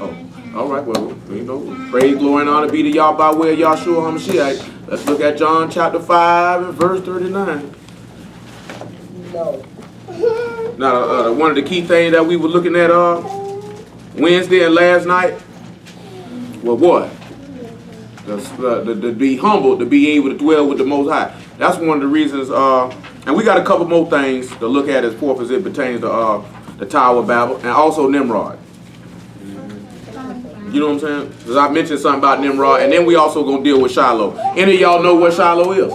Oh, all right. Well, you know, praise, glory, and honor be to y'all by way of Yahshua HaMashiach. Let's look at John chapter 5 and verse 39. No. Now, one of the key things that we were looking at Wednesday and last night was what? To be humble, to be able to dwell with the Most High. That's one of the reasons. And we got a couple more things to look at as forth as it pertains to the Tower of Babel and also Nimrod. You know what I'm saying? Because I mentioned something about Nimrod, and then we also gonna deal with Shiloh. Any of y'all know what Shiloh is?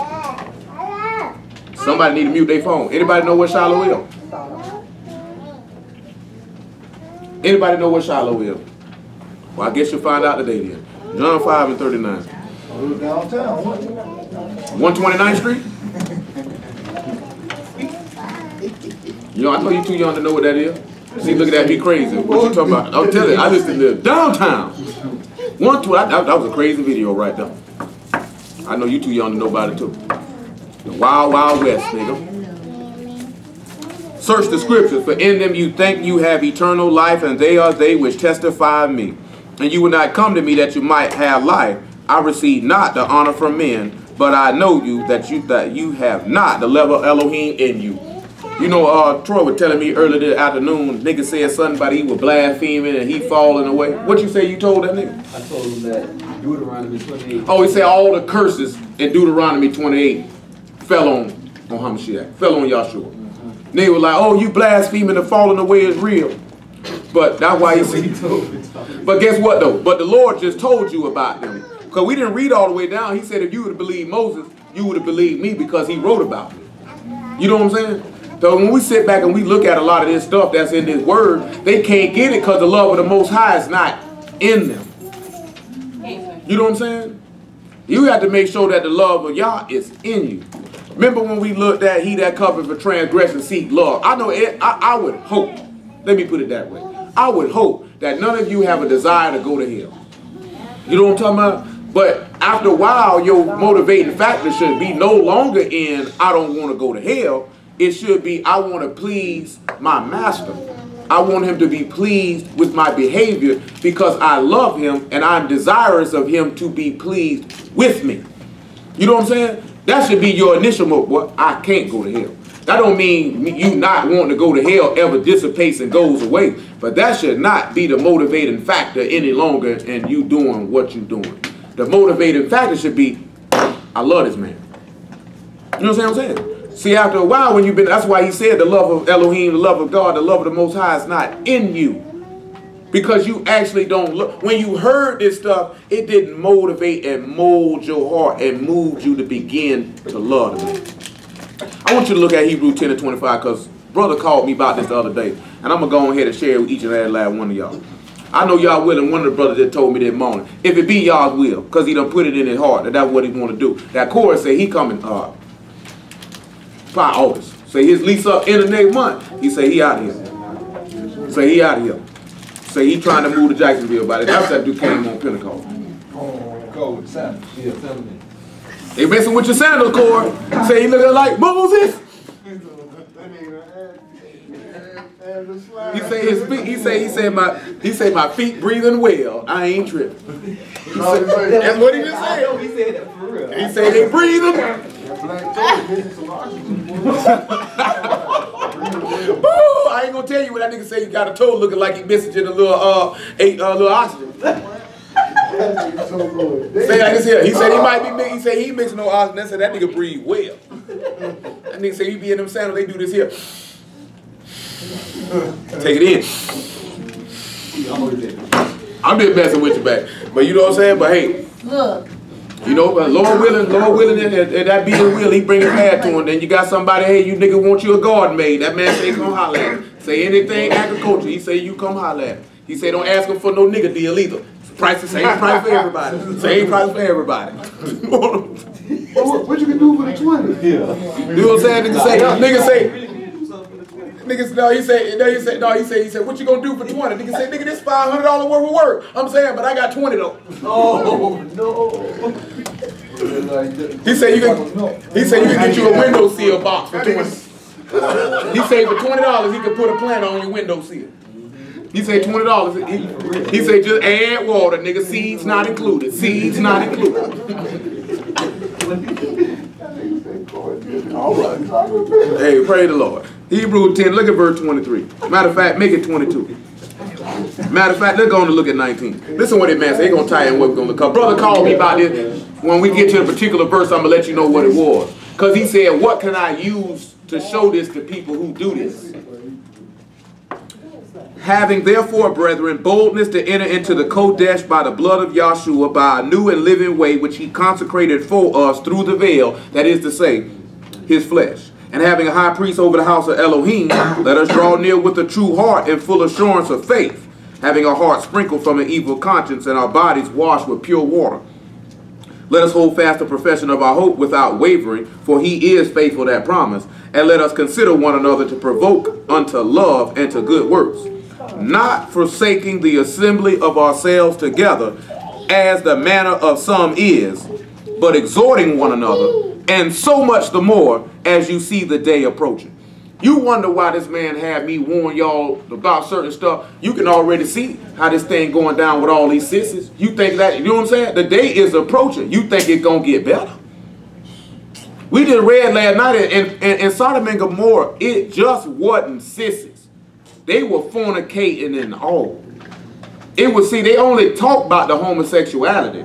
Somebody need to mute their phone. Anybody know what Shiloh is? Anybody know what Shiloh is? Well, I guess you'll find out today then. John 5 and 39. Downtown. 129th Street? You know, I know you too young to know what that is. See, looking at me crazy. What you talking about? I'm telling you, I used to live downtown. 120. That was a crazy video right there. I know you too young to know about it too. The Wild Wild West, nigga. Search the scriptures, for in them you think you have eternal life, and they are they which testify of me. And you will not come to me that you might have life. I receive not the honor from men, but I know you that you have not the level of Elohim in you. You know, Troy was telling me earlier this afternoon, nigga said something about he was blaspheming and he falling away. What you say you told that nigga? I told him that Deuteronomy 28. Oh, he said all the curses in Deuteronomy 28 fell on Hamashiach, fell on Yahshua. Nigga was like, oh, you blaspheming and falling away is real. But that's why he said. But guess what though? But the Lord just told you about them. Because we didn't read all the way down. He said if you would have believed Moses, you would have believed me because he wrote about me. You know what I'm saying? So when we sit back and we look at a lot of this stuff that's in this word, they can't get it because the love of the Most High is not in them. You know what I'm saying? You have to make sure that the love of Yah is in you. Remember when we looked at he that covered for transgression seek love. I know I would hope, let me put it that way. I would hope that none of you have a desire to go to hell. You know what I'm talking about? But after a while, your motivating factor should be no longer in I don't want to go to hell. It should be I want to please my master. I want him to be pleased with my behavior because I love him and I'm desirous of him to be pleased with me. You know what I'm saying? That should be your initial motive. Well, I can't go to hell. That don't mean you not wanting to go to hell ever dissipates and goes away. But that should not be the motivating factor any longer in you doing what you're doing. The motivating factor should be, I love this man. You know what I'm saying? See, after a while when you've been, that's why he said the love of Elohim, the love of God, the love of the Most High is not in you. Because you actually don't look. When you heard this stuff, it didn't motivate and mold your heart and move you to begin to love the man. I want you to look at Hebrews 10 and 25 because brother called me about this the other day. And I'm going to go ahead and share with each and every last one of y'all. I know y'all will, and one of the brothers that told me that morning, if it be y'all's will, because he done put it in his heart, that that's what he want to do. That chorus say he coming by August. Say his lease up in the next month. He say he out of here. Say he out of here. Say he trying to move to Jacksonville by the time that dude came on Pentecost. Go with Sabbath. Yeah, tell me. They messing with your sandals, Corey. Say he looking like Moses. He say his feet. He say my feet breathing well. I ain't tripping. That's what he just said. He said that for real. He say they breathing. Woo, I ain't gonna tell you what that nigga say. You got a toe looking like he missing a little oxygen. Say like this here. He said he might be mixing. He said he mixing no oxygen. Said that nigga breathe well. That nigga say he be in them sandals. They do this here. Take it in. I'm just messing with you back. But you know what I'm saying? But hey, look. You know, but Lord willing, and that being will, he bring it back to him. Then you got somebody, hey, you nigga want you a garden made. That man say come holler at him. Say anything agriculture, he say you come holler at him. He say don't ask him for no nigga deal either. Price the same price for everybody. Same price for everybody. What you can do for the 20? Yeah. You know what I'm saying? Nigga say, what you gonna do for 20? Nigga say, nigga, this $500 worth of work. I'm saying, but I got 20 though. Oh no. He say you can get you a windowsill box for 20. He say for $20 he can put a plant on your windowsill. He say $20. He say just add water, nigga. Seeds not included. Seeds not included. All right. Hey, praise the Lord. Hebrews 10, look at verse 23. Matter of fact, make it 22. Matter of fact, let's go on to look at 19. Listen what it man said. He's going to tie in what we're going to look up. Brother called me about this. When we get to a particular verse, I'm going to let you know what it was. Because he said, what can I use to show this to people who do this? Having therefore, brethren, boldness to enter into the Kodesh by the blood of Yahshua, by a new and living way which he consecrated for us through the veil, that is to say, his flesh. And having a high priest over the house of Elohim, let us draw near with a true heart and full assurance of faith, having our hearts sprinkled from an evil conscience and our bodies washed with pure water. Let us hold fast the profession of our hope without wavering, for he is faithful that promise. And let us consider one another to provoke unto love and to good works, not forsaking the assembly of ourselves together, as the manner of some is, but exhorting one another, and so much the more as you see the day approaching. You wonder why this man had me warn y'all about certain stuff. You can already see how this thing going down with all these sissies. You think that, you know what I'm saying? The day is approaching. You think it's going to get better. We just read last night in Sodom and Gomorrah, it just wasn't sissies. They were fornicating and all. It was, see, they only talked about the homosexuality.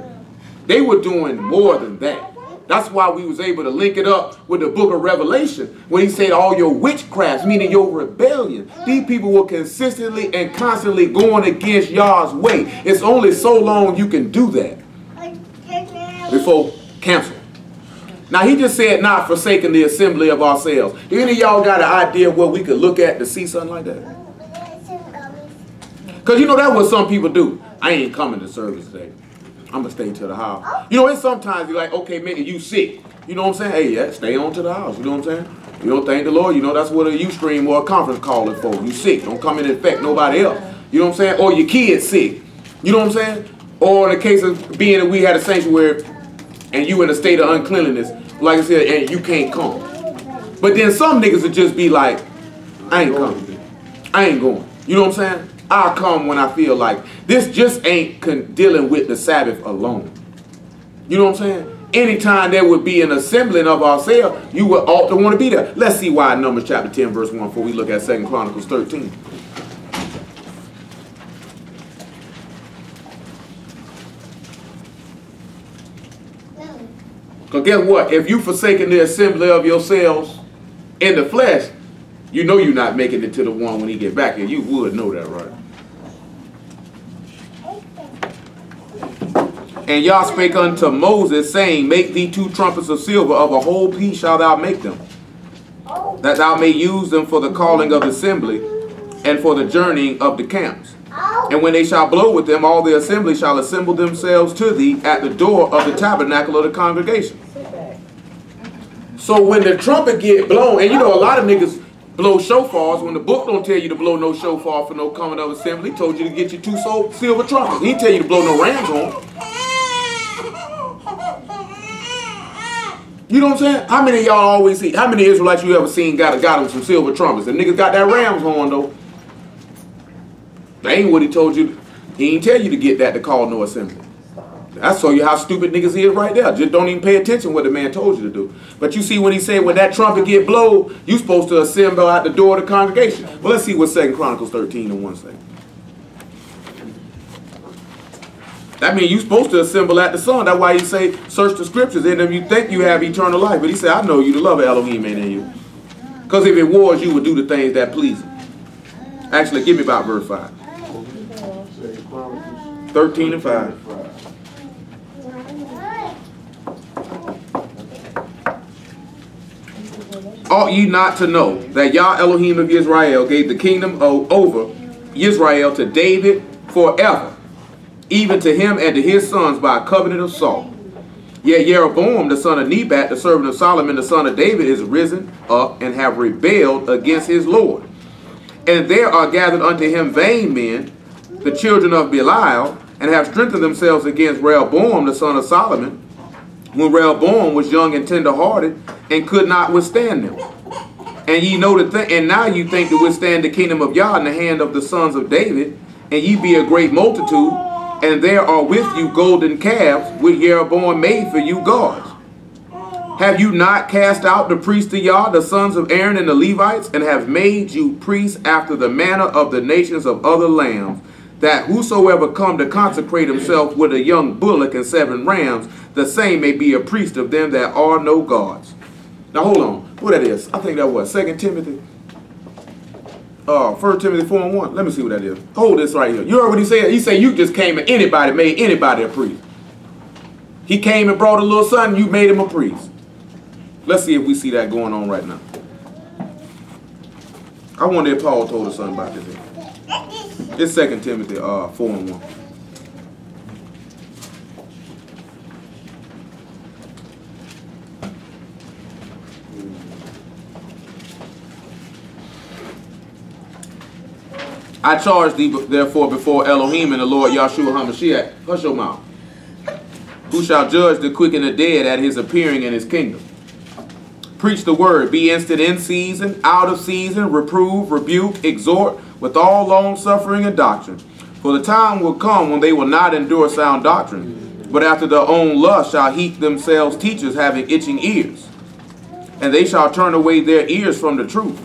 They were doing more than that. That's why we was able to link it up with the book of Revelation when he said all your witchcrafts, meaning your rebellion. These people were consistently and constantly going against Yah's way. It's only so long you can do that before cancel. Now he just said not forsaking the assembly of ourselves. Do any of y'all got an idea where we could look at to see something like that? Because you know that's what some people do. I ain't coming to service today. I'm going to stay to the house. You know, it's sometimes you're like, okay, man, you sick. You know what I'm saying? Hey, yeah, stay on to the house. You know what I'm saying? You don't thank the Lord. You know, that's what a Ustream or a conference call is for. You sick. Don't come and infect nobody else. You know what I'm saying? Or your kid's sick. You know what I'm saying? Or in the case of being that we had a sanctuary and you in a state of uncleanliness, like I said, and you can't come. But then some niggas would just be like, I ain't coming. I ain't going. You know what I'm saying? I'll come when I feel like. This just ain't dealing with the Sabbath alone. You know what I'm saying? Anytime there would be an assembling of ourselves, you would ought to want to be there. Let's see why in Numbers chapter 10, verse 1, before we look at 2 Chronicles 13. Because guess what? If you forsaken the assembly of yourselves in the flesh, you know you're not making it to the one when he get back here. You would know that, right? And Yah spake unto Moses, saying, make thee 2 trumpets of silver, of a whole piece shalt thou make them, that thou may use them for the calling of the assembly, and for the journeying of the camps. And when they shall blow with them, all the assembly shall assemble themselves to thee at the door of the tabernacle of the congregation. So when the trumpet get blown, and you know a lot of niggas blow shofars, when the book don't tell you to blow no shofar for no coming of assembly, he told you to get you 2 silver trumpets. He didn't tell you to blow no ram's horn. You know what I'm saying? How many of y'all always see, how many Israelites you ever seen got them some silver trumpets? The niggas got that ram's horn though. That ain't what he told you. He ain't tell you to get that to call no assembly. That show you how stupid niggas is right there. Just don't even pay attention what the man told you to do. But you see when he said when that trumpet get blown, you supposed to assemble out the door of the congregation. Well, let's see what 2 Chronicles 13 and 1 say. That means you supposed to assemble at the sun. That's why he say, search the scriptures. In them you think you have eternal life. But he said, I know you, the love of Elohim ain't in you. Because if it was, you would do the things that please him. Actually, give me about verse 5. 13 and 5. Ought ye not to know that Yah Elohim of Israel gave the kingdom over Israel to David forever, even to him and to his sons by a covenant of salt. Yet Jeroboam the son of Nebat, the servant of Solomon the son of David, is risen up and have rebelled against his Lord. And there are gathered unto him vain men, the children of Belial, and have strengthened themselves against Rehoboam the son of Solomon, when Rehoboam was young and tender-hearted, and could not withstand them. And ye know and now you think to withstand the kingdom of Yah in the hand of the sons of David, and ye be a great multitude, and there are with you golden calves, which Jeroboam made for you gods. Have you not cast out the priests of Yah, the sons of Aaron and the Levites, and have made you priests after the manner of the nations of other lands, that whosoever come to consecrate himself with a young bullock and 7 rams, the same may be a priest of them that are no gods. Now hold on, what that is? I think that was 2 Timothy. 1 Timothy 4:1. Let me see what that is. Hold this right here. You heard what he said? He said you just came and anybody made anybody a priest. He came and brought a little son, you made him a priest. Let's see if we see that going on right now. I wonder if Paul told us something about this. It's 2 Timothy 4:1. I charge thee therefore before Elohim and the Lord Yahshua HaMashiach, hush your mouth, who shall judge the quick and the dead at his appearing in his kingdom. Preach the word, be instant in season, out of season, reprove, rebuke, exhort, with all long suffering and doctrine. For the time will come when they will not endure sound doctrine, but after their own lust shall heap themselves teachers having itching ears. And they shall turn away their ears from the truth,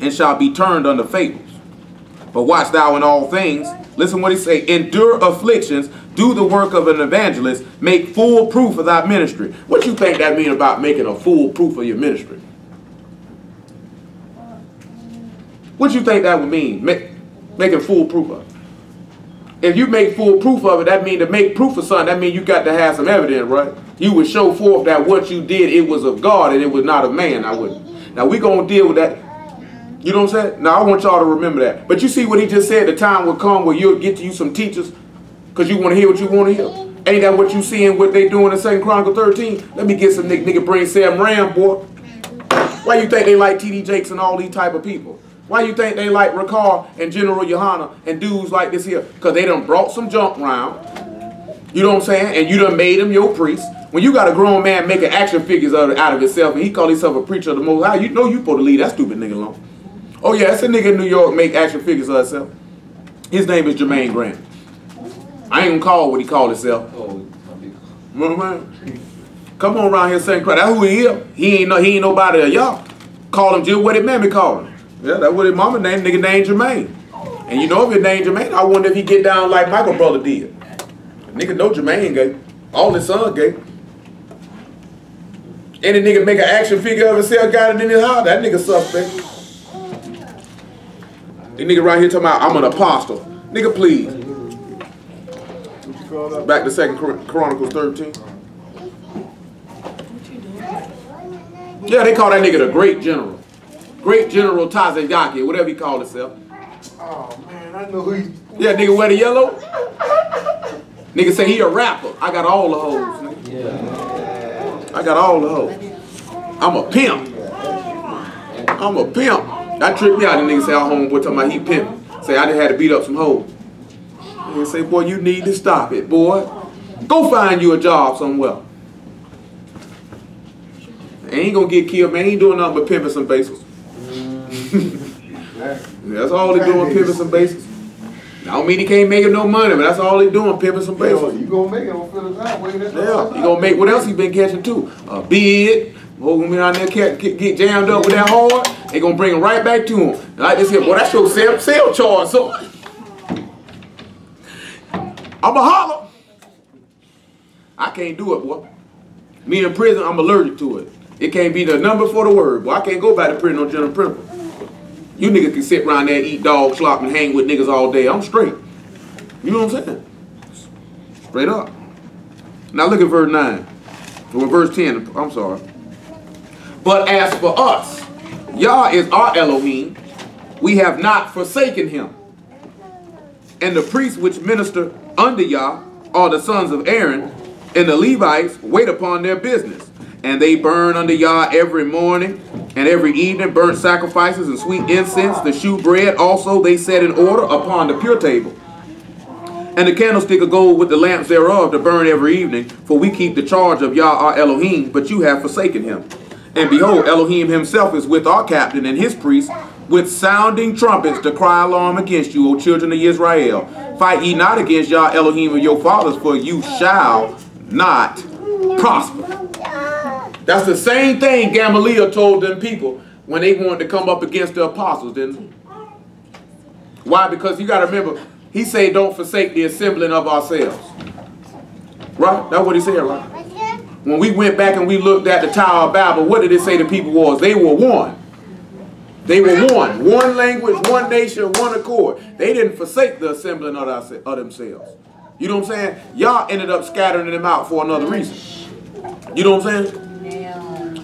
and shall be turned unto fables. But watch thou in all things, listen what he say, endure afflictions, do the work of an evangelist, make full proof of thy ministry. What you think that mean about making a full proof of your ministry? What you think that would mean, making full proof of it? If you make full proof of it, that mean to make proof of something, that mean you got to have some evidence, right? You would show forth that what you did, it was of God and it was not of man. I wouldn't. Now we're going to deal with that. You know what I'm saying? Now I want y'all to remember that. But you see what he just said, the time will come where you'll get to you some teachers because you want to hear what you want to hear. Ain't that what you seeing what they doing in 2 Chronicles 13? Let me get some nigga bring Sam Ram, boy. Why you think they like T.D. Jakes and all these type of people? Why you think they like Ricard and General Yohana and dudes like this here? Because they done brought some junk round. You know what I'm saying? And you done made him your priest. When you got a grown man making action figures out of himself and he call himself a preacher of the Most High, you know you supposed to leave that stupid nigga alone. Oh yeah, it's a nigga in New York make action figures of himself. His name is Jermaine Grant. I ain't gonna call what he called himself. Come on around here saying, that's who he is. He ain't nobody of y'all. Call him just what his mammy called him. Yeah, that's what his mama named, nigga named Jermaine. And you know if his name Jermaine, I wonder if he get down like Michael brother did. Nigga know Jermaine gay. All his sons gay. Any nigga make an action figure of himself, got it in his house, that nigga suspect. This nigga right here talking about, I'm an apostle. Nigga, please. Back to 2 Chronicles 13. Yeah, they call that nigga the great general. Great General Tazayaki, whatever he called himself. Oh, man, I know who he... Yeah, nigga wear the yellow. Nigga say he a rapper. I got all the hoes, nigga. Yeah. I got all the hoes. I'm a pimp. I'm a pimp. That tricked me out. The nigga say, our homeboy talking about he pimp. Say, I just had to beat up some hoes. Nigga say, boy, you need to stop it, boy. Go find you a job somewhere. Ain't gonna get killed, man. He ain't doing nothing but pimping some bases. That's all they doing, pimping some bases. I don't mean he can't make no money, but that's all they doing, pimping some bases. You gonna make it on Phillips Highway. Yeah, he gonna make what else he been catching too? A bid. Gonna be around there get jammed up with that hard. They gonna bring him right back to him. Like this here, boy, that's your sale charge, so I'm a holler. I can't do it, boy. Me in prison, I'm allergic to it. It can't be the number for the word, boy. I can't go back to prison on general principle. You niggas can sit around there, eat dog slop, and hang with niggas all day. I'm straight. You know what I'm saying? Straight up. Now look at verse 9. Or verse 10, I'm sorry. But as for us, Yah is our Elohim. We have not forsaken him. And the priests which minister under Yah are the sons of Aaron, and the Levites wait upon their business. And they burn unto Yah every morning and every evening burnt sacrifices and sweet incense. The shew bread also they set in order upon the pure table. And the candlestick of gold with the lamps thereof to burn every evening. For we keep the charge of Yah our Elohim, but you have forsaken him. And behold, Elohim himself is with our captain and his priests, with sounding trumpets to cry alarm against you, O children of Israel. Fight ye not against Yah Elohim of your fathers, for you shall not prosper. That's the same thing Gamaliel told them people when they wanted to come up against the apostles, didn't he? Why? Because you got to remember, he said, don't forsake the assembling of ourselves. Right? That's what he said, right? When we went back and we looked at the Tower of Babel, what did it say the people was? They were one. They were one. One language, one nation, one accord. They didn't forsake the assembling of themselves. You know what I'm saying? Y'all ended up scattering them out for another reason. You know what I'm saying?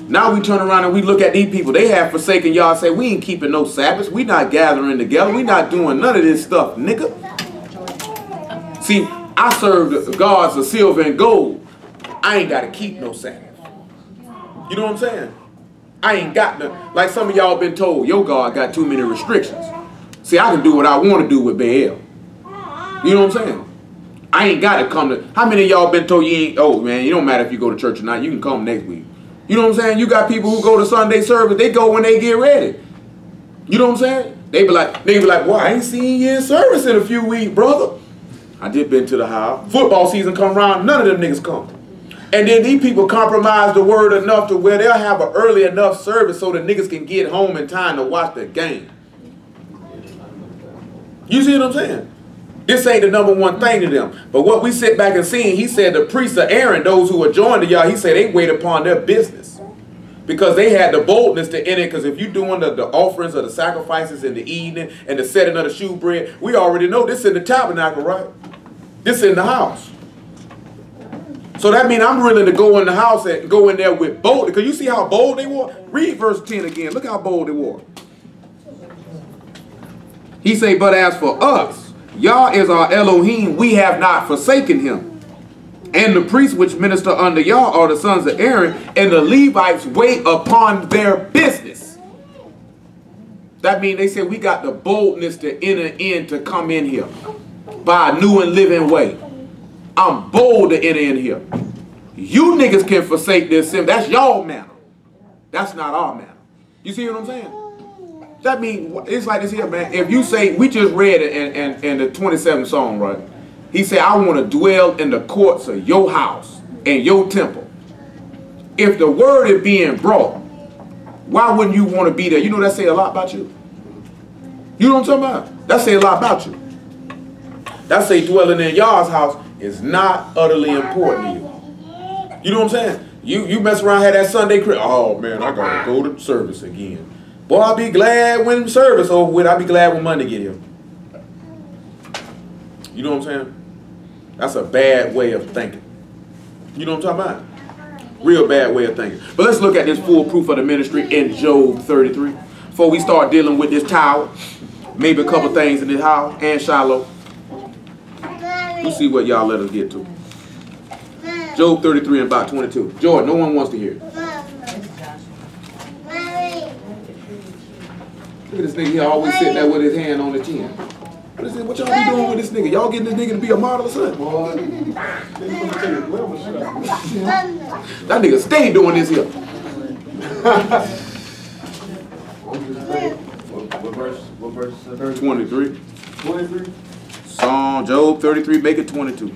Now we turn around and we look at these people. They have forsaken y'all and say, we ain't keeping no Sabbaths. We not gathering together. We not doing none of this stuff, nigga. See, I serve the gods of silver and gold. I ain't got to keep no Sabbath. You know what I'm saying? I ain't got to, like some of y'all been told, your God got too many restrictions. See, I can do what I want to do with Baal. You know what I'm saying? I ain't got to come to, how many of y'all been told you ain't, oh man, it don't matter if you go to church or not, you can come next week. You know what I'm saying? You got people who go to Sunday service, they go when they get ready. You know what I'm saying? They be like, boy, I ain't seen you in service in a few weeks, brother. I did been to the house. Football season come around, none of them niggas come. And then these people compromise the word enough to where they'll have an early enough service so the niggas can get home in time to watch the game. You see what I'm saying? This ain't the number one thing to them. But what we sit back and see, he said the priests of Aaron, those who are joined to y'all, he said they wait upon their business. Because they had the boldness to enter. Because if you're doing the offerings or the sacrifices in the evening and the setting of the shewbread, we already know this in the tabernacle, right? This in the house. So that means I'm willing to go in the house and go in there with boldness. Because you see how bold they were? Read verse 10 again. Look how bold they were. He say, but as for us, Yah is our Elohim, we have not forsaken him. And the priests which minister under Yah are the sons of Aaron, and the Levites wait upon their business. That means they said we got the boldness to enter in, to come in here by a new and living way. I'm bold to enter in here. You niggas can forsake this sin. That's y'all manner. That's not our manner. You see what I'm saying? That means, it's like this here, man. If you say, we just read it in the 27th song, right? He said, I want to dwell in the courts of your house and your temple. If the word is being brought, why wouldn't you want to be there? You know that say a lot about you. You know what I'm talking about? That say a lot about you. That say dwelling in y'all's house is not utterly important to you. You know what I'm saying? You mess around, had that Sunday crib. Oh man, I gotta go to service again. Boy, I'll be glad when service over with. I'll be glad when Monday get here. You know what I'm saying? That's a bad way of thinking. You know what I'm talking about? Real bad way of thinking. But let's look at this full proof of the ministry in Job 33. Before we start dealing with this tower, maybe a couple things in this house, and Shiloh. We'll see what y'all let us get to. Job 33 and about 22. Jordan, no one wants to hear it. Look at this nigga here always sitting there with his hand on the chin. What y'all be doing with this nigga? Y'all getting this nigga to be a model or something? That nigga stay doing this here. What verse? 23. 23? Psalm, Job 33, make it 22.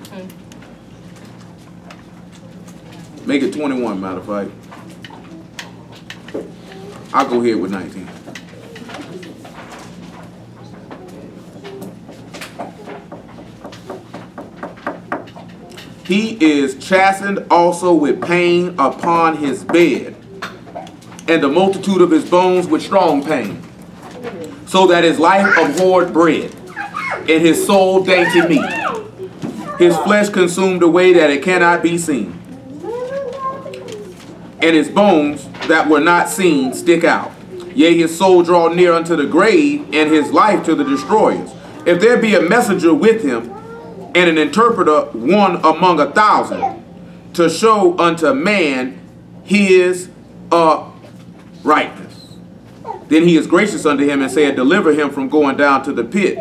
Make it 21, matter of fact. I'll go ahead with 19. He is chastened also with pain upon his bed, and the multitude of his bones with strong pain, so that his life abhorred bread, and his soul dainty meat. His flesh consumed away that it cannot be seen, and his bones that were not seen stick out. Yea, his soul draw near unto the grave, and his life to the destroyers. If there be a messenger with him, and an interpreter one among 1,000, to show unto man his uprightness. Then he is gracious unto him and said, deliver him from going down to the pit.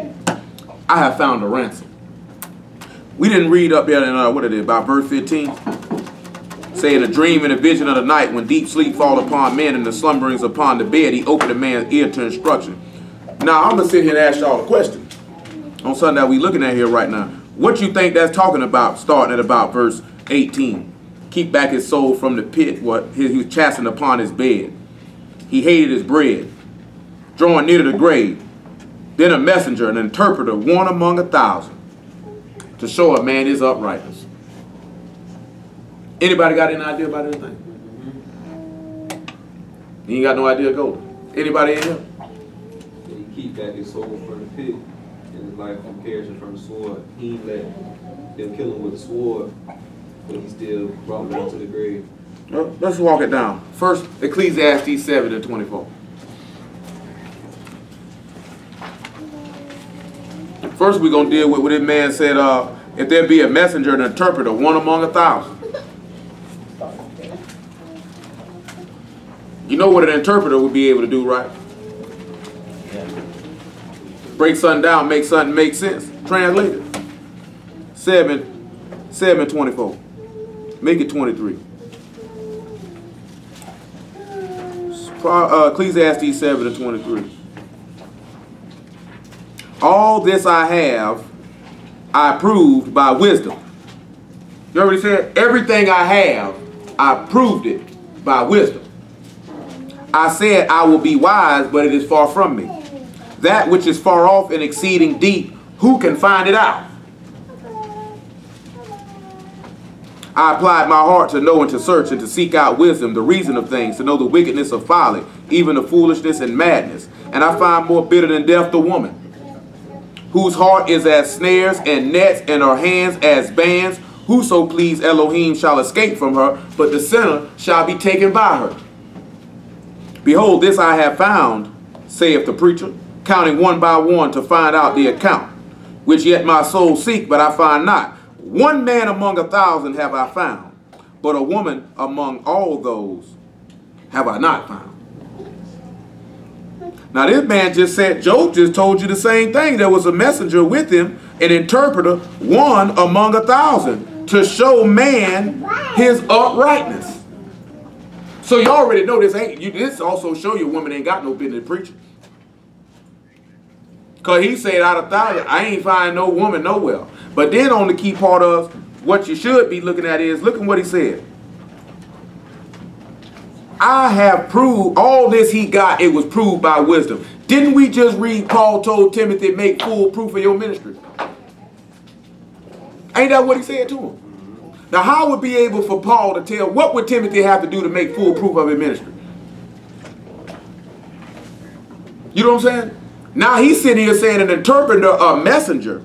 I have found a ransom. We didn't read up there in, what it is, about verse 15. Saying a dream and a vision of the night, when deep sleep fall upon men and the slumberings upon the bed, he opened a man's ear to instruction. Now, I'm going to sit here and ask y'all a question on something that we're looking at here right now. What you think that's talking about, starting at about verse 18? Keep back his soul from the pit, what he was chastened upon his bed. He hated his bread, drawing near to the grave. Then a messenger, an interpreter, one among 1,000, to show a man his uprightness. Anybody got any idea about anything? You ain't got no idea, go. Anybody in here? He keep back his soul from the pit, and his life from perishing from the sword. He ain't let them kill him with the sword, but he still brought him down to the grave. Well, let's walk it down. First, Ecclesiastes 7 and 24. First, we're going to deal with what this man said, if there be a messenger and an interpreter, one among 1,000. You know what an interpreter would be able to do, right? Break something down, make something make sense. Translate it. 7:24. Make it 23. Ecclesiastes 7 and 23. All this I have, I proved by wisdom. You already said, everything I have, I proved it by wisdom. I said, I will be wise, but it is far from me. That which is far off and exceeding deep, who can find it out? I applied my heart to know and to search and to seek out wisdom, the reason of things, to know the wickedness of folly, even the foolishness and madness. And I find more bitter than death the woman, whose heart is as snares and nets, and her hands as bands. Whoso please Elohim shall escape from her, but the sinner shall be taken by her. Behold, this I have found, saith the preacher, counting one by one to find out the account, which yet my soul seek, but I find not. One man among 1,000 have I found, but a woman among all those have I not found. Now this man just said, Job just told you the same thing. There was a messenger with him, an interpreter, one among 1,000, to show man his uprightness. So you already know this ain't, this also show you a woman ain't got no business preaching. Because he said out of 1,000, I ain't find no woman nowhere. But then on the key part of what you should be looking at is, look at what he said. I have proved, all this he got, it was proved by wisdom. Didn't we just read Paul told Timothy, make full proof of your ministry? Ain't that what he said to him? Now how would it be able for Paul to tell, what would Timothy have to do to make full proof of his ministry? You know what I'm saying? Now he's sitting here saying an interpreter, a messenger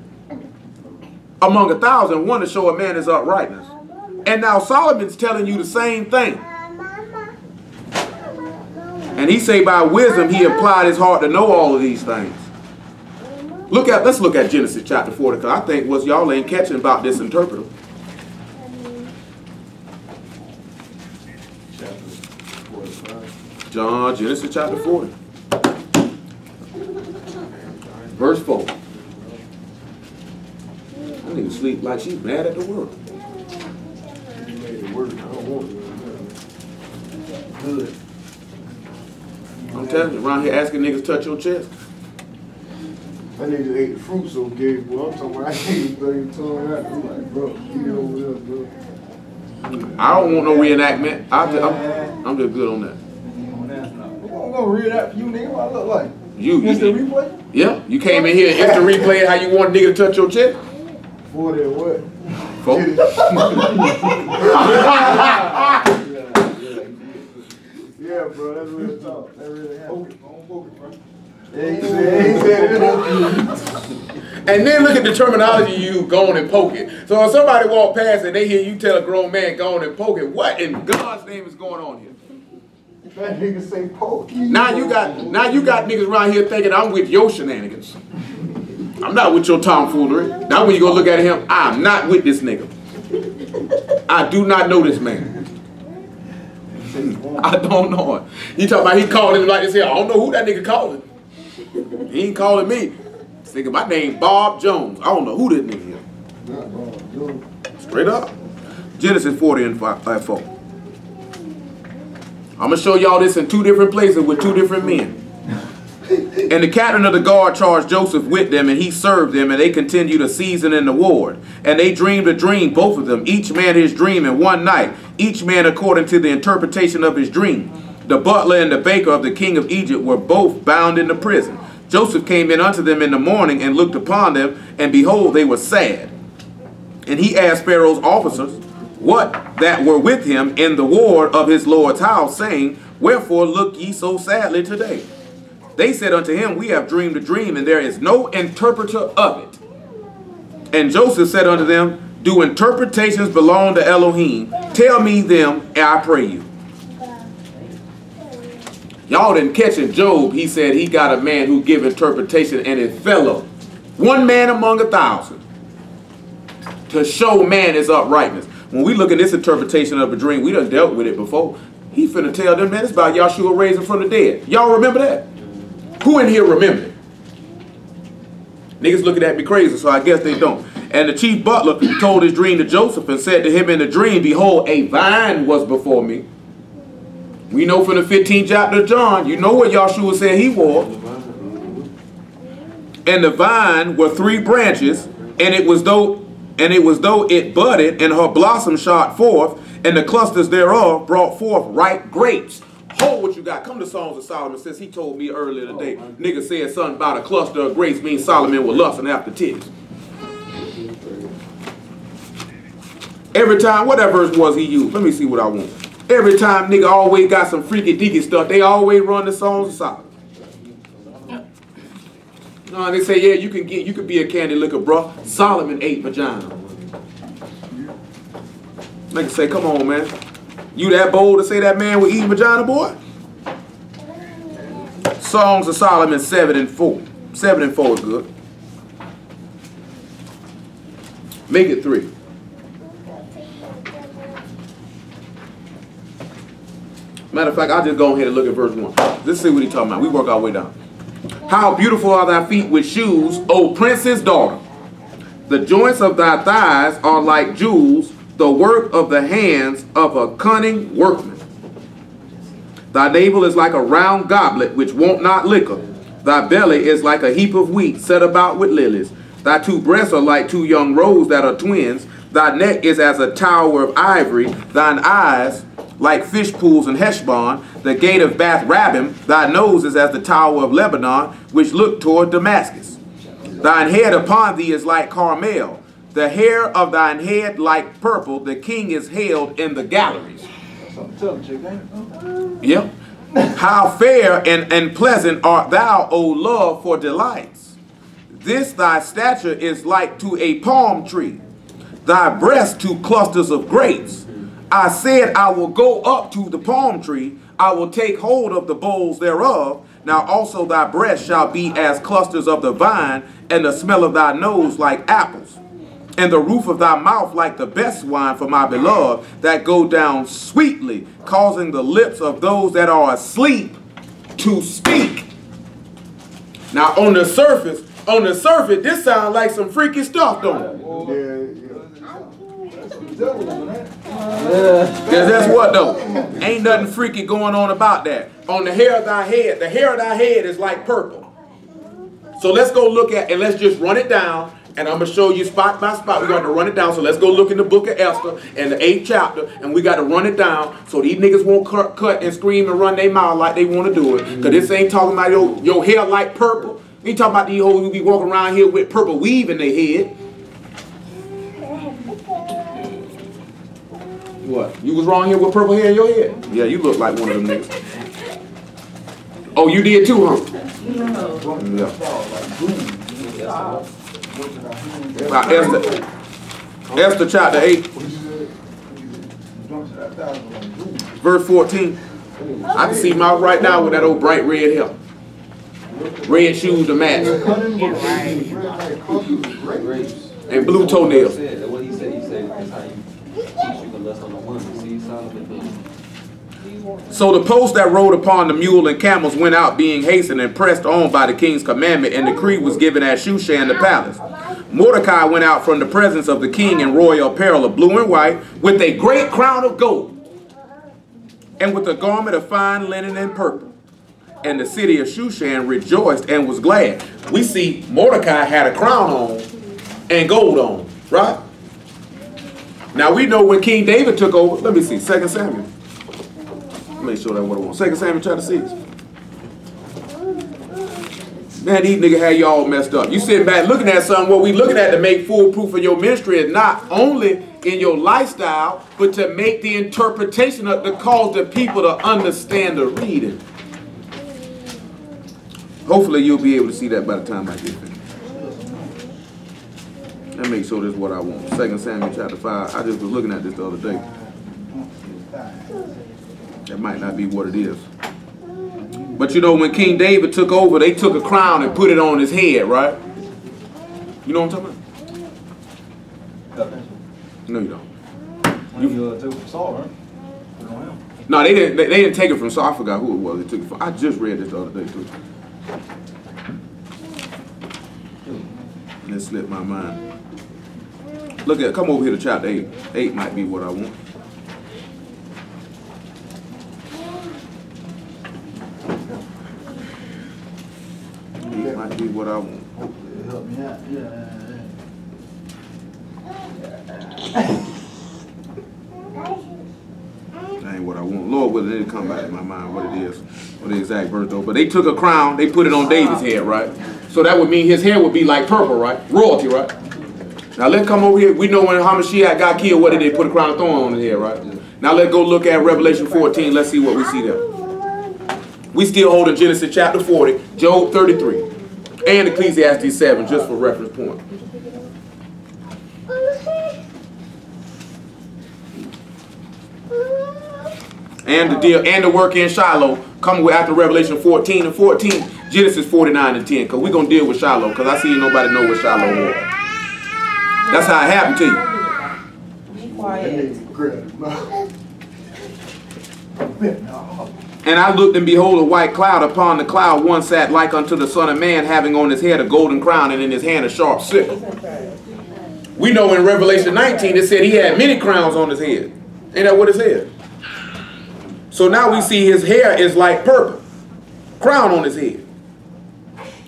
among 1,000, one to show a man his uprightness. And now Solomon's telling you the same thing. And he say by wisdom he applied his heart to know all of these things. Let's look at Genesis chapter 40, because I think what y'all ain't catching about this interpreter. Genesis chapter 40. Verse 4. I need to sleep like she's mad at the world. You made it work. I don't want it. Good. I'm telling you, around here asking niggas to touch your chest. I need to eat the fruit so good, boy. I'm talking about I can't even tongue out. I'm like, bro, eat it over there, bro. I don't want no reenactment. I'm just good on that. I'm gonna read that for you, nigga. What I look like? You Instant replay? Yeah, you came in here instant replay how you want a nigga to touch your chest. 40 or what? 4. Yeah, bro, that's real talk. That really happened. Focus, bro. Yeah, he said it. And then look at the terminology you go on and poke it. So if somebody walk past and they hear you tell a grown man go on and poke it, what in God's name is going on here? That nigga say poke. Now you got niggas around here thinking I'm with your shenanigans. I'm not with your tomfoolery. Now when you go look at him, I'm not with this nigga. I do not know this man. I don't know him. You talking about he calling him like this here. I don't know who that nigga calling. He ain't calling me. Nigga, my name Bob Jones. I don't know who this nigga is. Not Bob Jones. Straight up. Genesis 40 and 4. I'm going to show y'all this in 2 different places with 2 different men. And the captain of the guard charged Joseph with them, and he served them, and they continued a season in the ward. And they dreamed a dream, both of them, each man his dream in one night, each man according to the interpretation of his dream. The butler and the baker of the king of Egypt were both bound in the prison. Joseph came in unto them in the morning and looked upon them, and behold, they were sad. And he asked Pharaoh's officers what that were with him in the ward of his Lord's house, saying, Wherefore look ye so sadly today? They said unto him, We have dreamed a dream, and there is no interpreter of it. And Joseph said unto them, Do interpretations belong to Elohim? Tell me them, I pray you. Y'all didn't catch it. Job, he said he got a man who give interpretation, and his fellow, one man among 1,000, to show man his uprightness. When we look at this interpretation of a dream, we done dealt with it before. He finna tell them, man, it's about Yahshua raising from the dead. Y'all remember that? Who in here remember it? Niggas looking at me crazy, so I guess they don't. And the chief butler told his dream to Joseph and said to him in the dream, Behold, a vine was before me. We know from the 15th chapter of John, you know what Yahshua said he was. And the vine were 3 branches, and it was though it budded, and her blossom shot forth, and the clusters thereof brought forth ripe grapes. Hold what you got. Come to Songs of Solomon, since he told me earlier today. Nigga said something about a cluster of grapes means Solomon was lusting after titties. Every time, what that verse was he used? Let me see what I want. Every time nigga always got some freaky deaky stuff, they always run the Songs of Solomon. No, they say, yeah, you could be a candy liquor, bro. Solomon ate vagina. Nigga say, come on, man. You that bold to say that man would eat vagina, boy? Songs of Solomon 7 and 4. 7 and 4 is good. Make it 3. Matter of fact, I'll just go ahead and look at verse 1. Let's see what he's talking about. We work our way down. How beautiful are thy feet with shoes, O princess daughter. The joints of thy thighs are like jewels, the work of the hands of a cunning workman. Thy navel is like a round goblet which won't not liquor. Thy belly is like a heap of wheat set about with lilies. Thy 2 breasts are like 2 young roes that are twins. Thy neck is as a tower of ivory. Thine eyes like fish pools in Heshbon, the gate of Bath Rabbim. Thy nose is as the tower of Lebanon, which look toward Damascus. Thine head upon thee is like Carmel, the hair of thine head like purple. The king is hailed in the galleries. Yep. How fair and pleasant art thou, O love, for delights. This thy stature is like to a palm tree, thy breast to clusters of grapes. I said, I will go up to the palm tree, I will take hold of the bowls thereof. Now also thy breast shall be as clusters of the vine, and the smell of thy nose like apples, and the roof of thy mouth like the best wine for my beloved, that go down sweetly, causing the lips of those that are asleep to speak. Now on the surface, this sounds like some freaky stuff, don't it? Because that's what though? Ain't nothing freaky going on about that. On the hair of thy head, the hair of thy head is like purple. So let's go look at, and let's just run it down, and I'm going to show you spot by spot. We're going to run it down. So let's go look in the book of Esther in the 8th chapter, and we got to run it down so these niggas won't cut and scream and run their mouth like they want to do it. Because this ain't talking about your hair like purple. Ain't talking about these hoes who be walking around here with purple weave in their head. What? You was wrong here with purple hair in your head? Yeah, you look like one of them niggas. Oh, you did too, huh? No. Yeah. Esther chapter 8, verse 14. I can see mouth right now with that old bright red hair. Red shoes to match. And blue toenails. What he said, that's how you teach you to lust on the woman. See, Solomon. So the post that rode upon the mule and camels went out, being hastened and pressed on by the king's commandment, and decree was given at Shushan the palace. Mordecai went out from the presence of the king in royal apparel of blue and white, with a great crown of gold, and with a garment of fine linen and purple. and the city of Shushan rejoiced and was glad. We see Mordecai had a crown on and gold on, right? Now we know when King David took over, let me see, 2 Samuel. Make sure that's what I want. 2 Samuel chapter 6. Man, these niggas had you all messed up. You sitting back looking at something, what we looking at to make full proof of your ministry is not only in your lifestyle, but to make the interpretation of, to cause the people to understand the reading. Hopefully you'll be able to see that by the time I get finished. Let me make sure this is what I want. 2 Samuel chapter 5. I just was looking at this the other day. That might not be what it is. But you know, when King David took over, they took a crown and put it on his head, right? You know what I'm talking about? No, you don't. When you took it from Saul, right? Put it on him. No, they didn't take it from Saul. I forgot who it was. They took it from. I just read this the other day too. And it slipped my mind. Look at, come over here to chapter 8. 8 might be what I want. It might be what I want. Hopefully it'll help me out. Yeah. That ain't what I want. Lord, whether it'll come back in my mind what it is, what the exact verse though. But they took a crown, they put it on David's head, right? So that would mean his hair would be like purple, right? Royalty, right? Now let's come over here. We know when Hamashiach got killed, what did they put a crown of thorns on his head, right? Now let's go look at Revelation 14. Let's see what we see there. We still holding Genesis chapter 40, Job 33, and Ecclesiastes 7, just for reference point. And the work in Shiloh coming after Revelation 14 and 14, Genesis 49 and 10, because we're going to deal with Shiloh, because I see nobody know what Shiloh was. That's how it happened to you. Be quiet. And I looked, and behold, a white cloud. Upon the cloud one sat like unto the Son of Man, having on his head a golden crown, and in his hand a sharp sickle. We know in Revelation 19 it said he had many crowns on his head. Ain't that what it said? So now we see his hair is like purple. Crown on his head.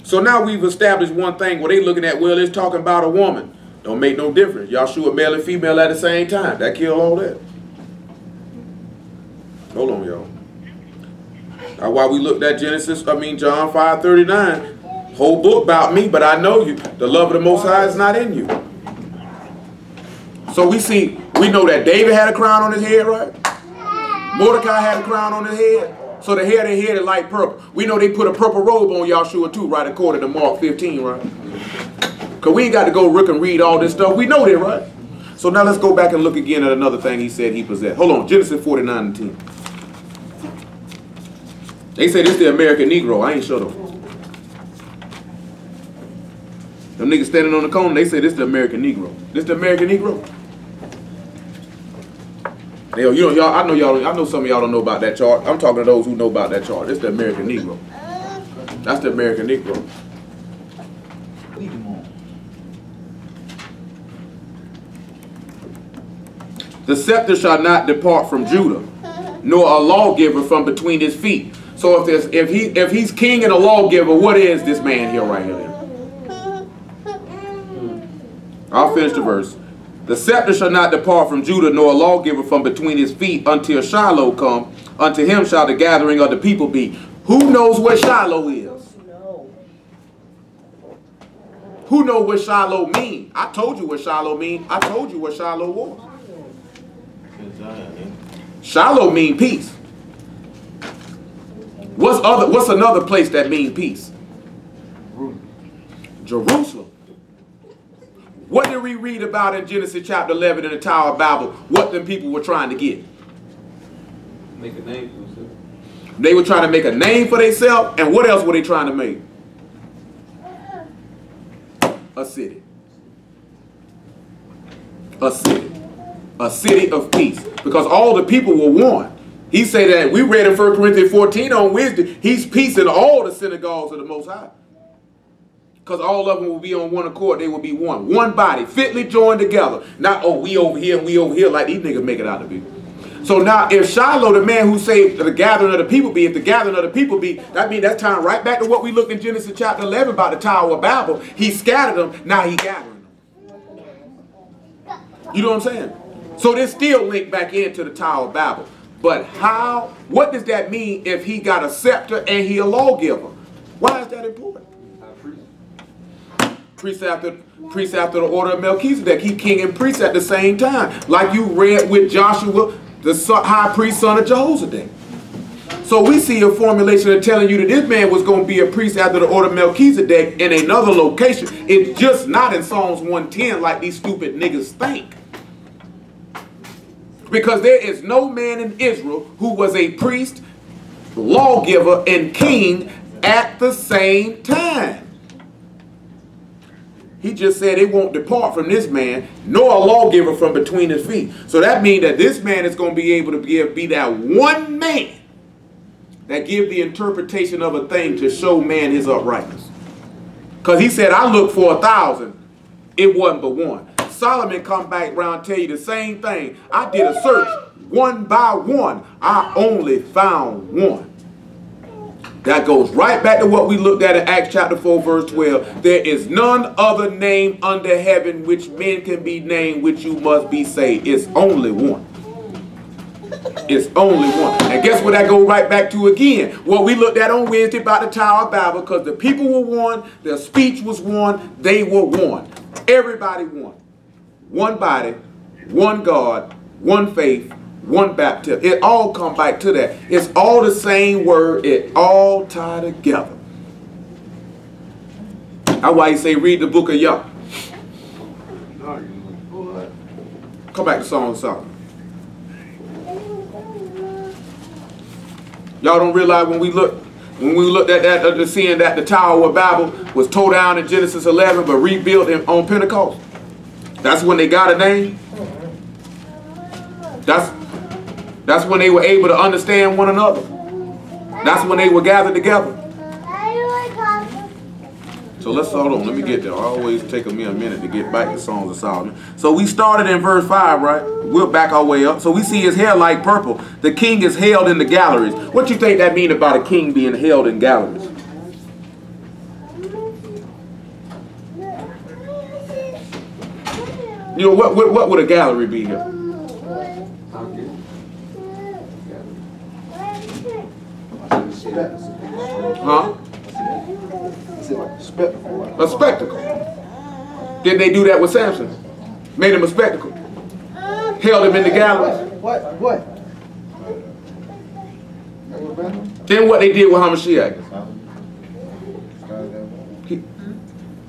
So now we've established one thing where they looking at, well, it's talking about a woman. Don't make no difference. Yahshua male and female at the same time. That killed all that. Hold on, y'all. Now while we looked at John 5:39, whole book about me, but I know you. The love of the Most High is not in you. So we know that David had a crown on his head, right? Mordecai had a crown on his head. So the hair they had is light purple. We know they put a purple robe on Yahshua too, right? According to Mark 15, right? Because we ain't got to go look and read all this stuff. We know that, right? So now let's go back and look again at another thing he said he possessed. Hold on, Genesis 49 and 10. They say this is the American Negro. I ain't sure though. Them niggas standing on the corner, they say this is the American Negro. This the American Negro? Hell, you know, y'all. I know some of y'all don't know about that chart. I'm talking to those who know about that chart. This is the American Negro. That's the American Negro. Leave him on. The scepter shall not depart from Judah, nor a lawgiver from between his feet. So if he's king and a lawgiver, what is this man here right here? I'll finish the verse. The scepter shall not depart from Judah, nor a lawgiver from between his feet until Shiloh come. Unto him shall the gathering of the people be. Who knows what Shiloh is? Who knows what Shiloh mean? I told you what Shiloh mean. I told you what Shiloh was. Shiloh mean peace. What's another place that mean peace? Jerusalem. What did we read about in Genesis chapter 11 in the Tower of Babel? What them people were trying to get? Make a name for themselves. They were trying to make a name for themselves, and what else were they trying to make? A city. A city. A city of peace. Because all the people were one. He said that, we read in 1 Corinthians 14 on Wednesday, he's peace in all the synagogues of the Most High. Because all of them will be on one accord. They will be one. One body, fitly joined together. Not, oh, we over here and we over here like these niggas make it out to be. So now if Shiloh, the man who saved the gathering of the people be, if the gathering of the people be, that means that's tying right back to what we looked in Genesis chapter 11 about the Tower of Babel. He scattered them, now he gathering them. You know what I'm saying? So this still linked back into the Tower of Babel. But how, what does that mean if he got a scepter and he a lawgiver? Why is that important? Priest after the order of Melchizedek. He king and priest at the same time. Like you read with Joshua, the high priest, son of Jehoshaphat. So we see a formulation of telling you that this man was going to be a priest after the order of Melchizedek in another location. It's just not in Psalms 110 like these stupid niggas think. Because there is no man in Israel who was a priest, lawgiver, and king at the same time. He just said it won't depart from this man, nor a lawgiver from between his feet. So that means that this man is going to be able to be that one man that give the interpretation of a thing to show man his uprightness. Because he said, I looked for 1,000. It wasn't but one. Solomon come back around and tell you the same thing. I did a search one by one. I only found one. That goes right back to what we looked at in Acts chapter 4 verse 12. There is none other name under heaven which men can be named which you must be saved. It's only one. It's only one. And guess what that goes right back to again? What we looked at on Wednesday about the Tower of Babel, because the people were one, their speech was one, they were one. Everybody one. One body, one God, one faith, one baptism. It all comes back to that. It's all the same word. It all tied together. That's why you say read the book of Yah. Come back to Song of Solomon. Y'all don't realize when we looked at that, seeing that the Tower of Babel was tore down in Genesis 11 but rebuilt on Pentecost. That's when they got a name. That's when they were able to understand one another. That's when they were gathered together. So let's hold on. Let me get there. I always take me a minute to get back to Songs of Solomon. So we started in verse 5, right? We'll back our way up. So we see his hair like purple. The king is held in the galleries. What you think that mean about a king being held in galleries? You know, what would a gallery be here? Huh? A spectacle. Did they do that with Samson? Made him a spectacle. Held him in the galleries. What? Then what they did with Hamashiach? He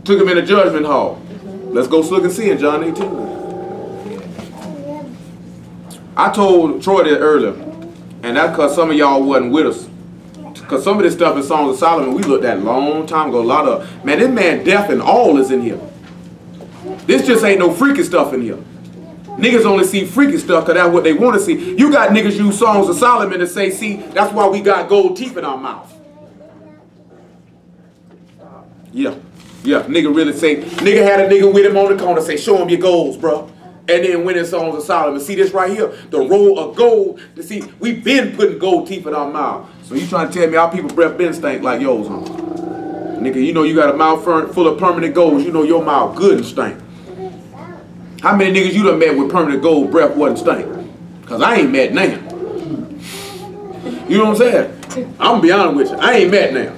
took him in the judgment hall. Let's go look and see in John 18. I told Troy that earlier, and that's because some of y'all wasn't with us. Because some of this stuff in Songs of Solomon, we looked at a long time ago. A lot of, man, this man deaf and all is in here. This just ain't no freaky stuff in here. Niggas only see freaky stuff because that's what they want to see. You got niggas use Songs of Solomon to say, see, that's why we got gold teeth in our mouth. Yeah, nigga really say, nigga had a nigga with him on the corner say, show him your goals, bro. And then went in Songs of Solomon. See this right here? The roll of gold. To see, we've been putting gold teeth in our mouth. So you trying to tell me our people breath been stink like yours, huh? Nigga, you know you got a mouth full of permanent gold. You know your mouth good and stink. How many niggas you done met with permanent gold breath wasn't stink? Because I ain't met now. You know what I'm saying? I'm going to be honest with you. I ain't met now.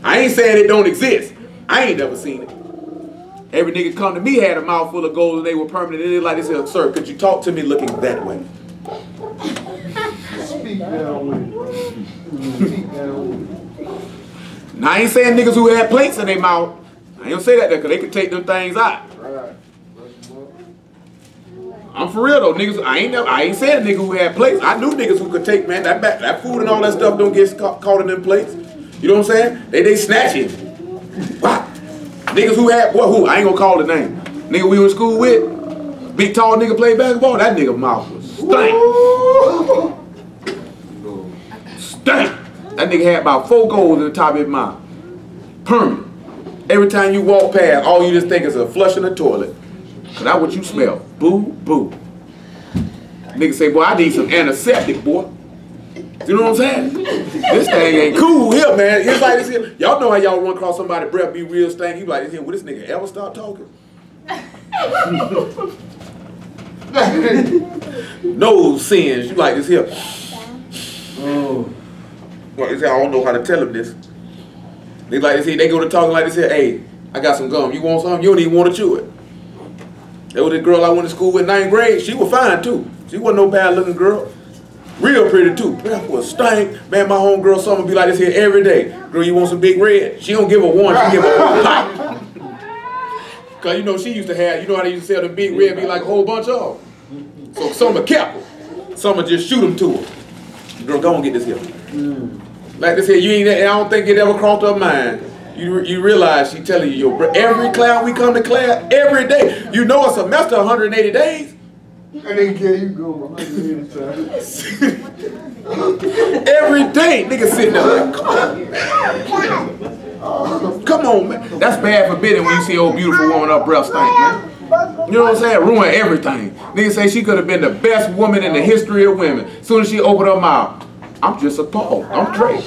I ain't saying it don't exist. I ain't never seen it. Every nigga come to me had a mouth full of gold and they were permanent. And they like, they said, sir, could you talk to me looking that way? Speak down with it, bro. Speak down with it. Now, I ain't saying niggas who had plates in their mouth. I ain't gonna say that there because they could take them things out. Right. I'm for real though, niggas. I ain't saying a nigga who had plates. I knew niggas who could take, man, that food and all that stuff don't get caught in them plates. You know what I'm saying? They snatch it. Wow. Niggas who had, boy, who? I ain't gonna call the name. Nigga we was in school with, big tall nigga played basketball, that nigga mouth was stank. Stank. That nigga had about 4 goals in the top of his mouth. Permanent. Every time you walk past, all you just think is a flushing the toilet. Cause that's what you smell. Boo, boo. Nigga say, boy, I need some antiseptic, boy. You know what I'm saying? This thing ain't cool here, man. It's like this here. Y'all know how y'all run across somebody's breath be real stank. He be like, will this nigga ever stop talking? No sins. You like this here. Oh. Well, I don't know how to tell him this. They like this here. They go to talking like this here. Hey, I got some gum. You want some? You don't even want to chew it. There was this girl I went to school with in 9th grade. She was fine too. She wasn't no bad looking girl. Real pretty too. Breath was stank. Man, my homegirl summer be like this here every day. Girl, you want some big red? She don't give a one, she give a whole pop. Cause you know she used to have, you know how they used to sell the big red, be like a whole bunch of them. So Summer kept her. Summer just shoot them to her. Girl, go on get this here. Like this here, you ain't, I don't think it ever crossed her mind. You realize she telling you, yo, every class we come to class, every day. You know a semester 180 days. And they get you go 180 times. Every day, niggas sitting there like, come on, man. That's bad for bidding when you see old beautiful woman up breath stank, man. You know what I'm saying? Ruin everything. Niggas say she could have been the best woman in the history of women. As soon as she opened her mouth, I'm just appalled. I'm Trey.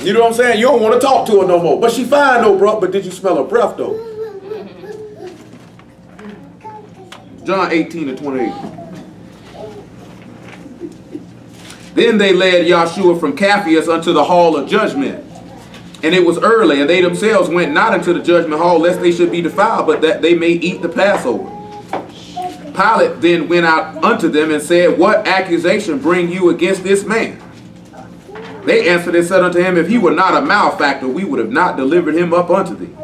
You know what I'm saying? You don't want to talk to her no more. But she fine though, bro. But did you smell her breath though? John 18:28. Then they led Yahshua from Capheus unto the hall of judgment. And it was early, and they themselves went not into the judgment hall, lest they should be defiled, but that they may eat the Passover. Pilate then went out unto them and said, what accusation bring you against this man? They answered and said unto him, if he were not a malefactor, we would have not delivered him up unto thee.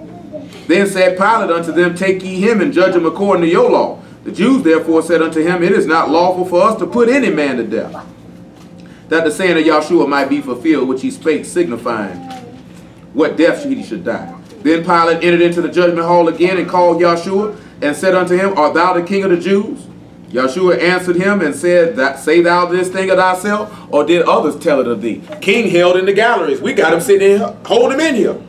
Then said Pilate unto them, take ye him and judge him according to your law. The Jews therefore said unto him, it is not lawful for us to put any man to death, that the saying of Yahshua might be fulfilled, which he spake, signifying what death he should die. Then Pilate entered into the judgment hall again and called Yahshua and said unto him, art thou the king of the Jews? Yahshua answered him and said, say thou this thing of thyself, or did others tell it of thee? King held in the galleries. We got him sitting in here, hold him in here.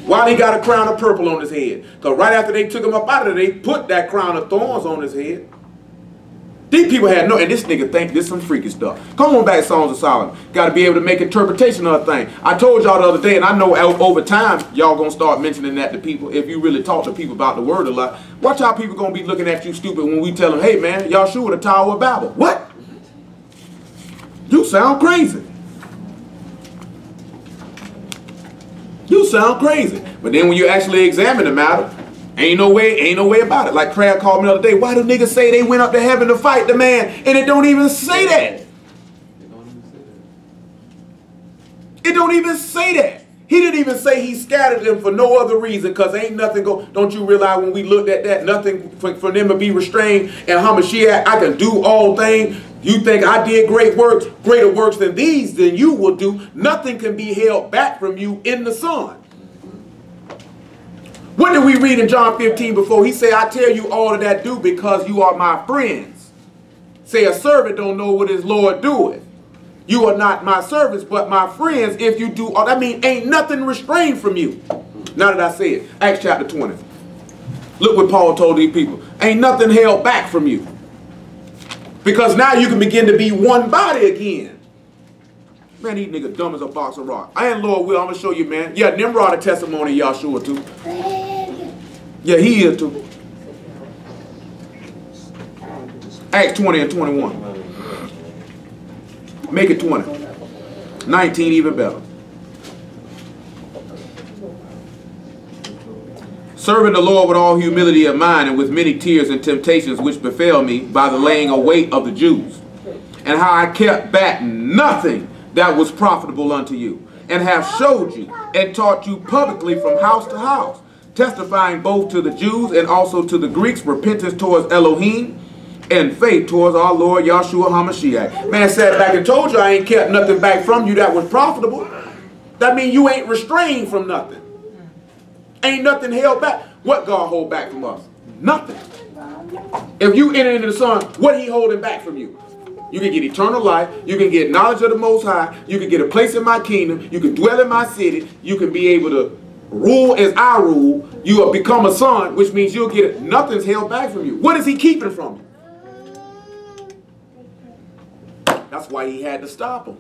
Why he got a crown of purple on his head? Because right after they took him up out of there, they put that crown of thorns on his head. These people had no, and this nigga think this some freaky stuff. Come on back, Songs of Solomon. Got to be able to make interpretation of a thing. I told y'all the other day, and I know over time, y'all going to start mentioning that to people. If you really talk to people about the word a lot, watch how people going to be looking at you stupid when we tell them, hey man, Yahshua the Tower of Babel. What? You sound crazy. You sound crazy. But then when you actually examine the matter, ain't no way about it. Like Crab called me the other day, why do niggas say they went up to heaven to fight the man? And it don't even say that. It don't even say that. He didn't even say he scattered them for no other reason, because ain't nothing go. Don't you realize when we looked at that, nothing for them to be restrained, and Hamashiach, I can do all things. You think I did great works, greater works than these, than you will do. Nothing can be held back from you in the Son. What did we read in John 15 before? He said, I tell you all of that do because you are my friends. Say a servant don't know what his Lord doeth. You are not my servants, but my friends if you do all. I mean, ain't nothing restrained from you. Now that I say it, Acts chapter 20. Look what Paul told these people. Ain't nothing held back from you. Because now you can begin to be one body again. Man, these niggas dumb as a box of rock. I ain't Lord Will, I'm going to show you, man. Yeah, Nimrod a testimony of Yahshua too. Yeah, he is too. Acts 20 and 21. Make it 20. 19 even better. Serving the Lord with all humility of mind and with many tears and temptations which befell me by the laying await of the Jews, and how I kept back nothing that was profitable unto you, and have showed you and taught you publicly from house to house, testifying both to the Jews and also to the Greeks repentance towards Elohim and faith towards our Lord Yahshua HaMashiach. Man sat back and told you I ain't kept nothing back from you that was profitable. That means you ain't restrained from nothing. Ain't nothing held back. What God hold back from us? Nothing. If you enter into the Son, what he holding back from you? You can get eternal life. You can get knowledge of the Most High. You can get a place in my kingdom. You can dwell in my city. You can be able to rule as I rule, you will become a son, which means you'll get it. Nothing's held back from you. What is he keeping from you? That's why he had to stop them.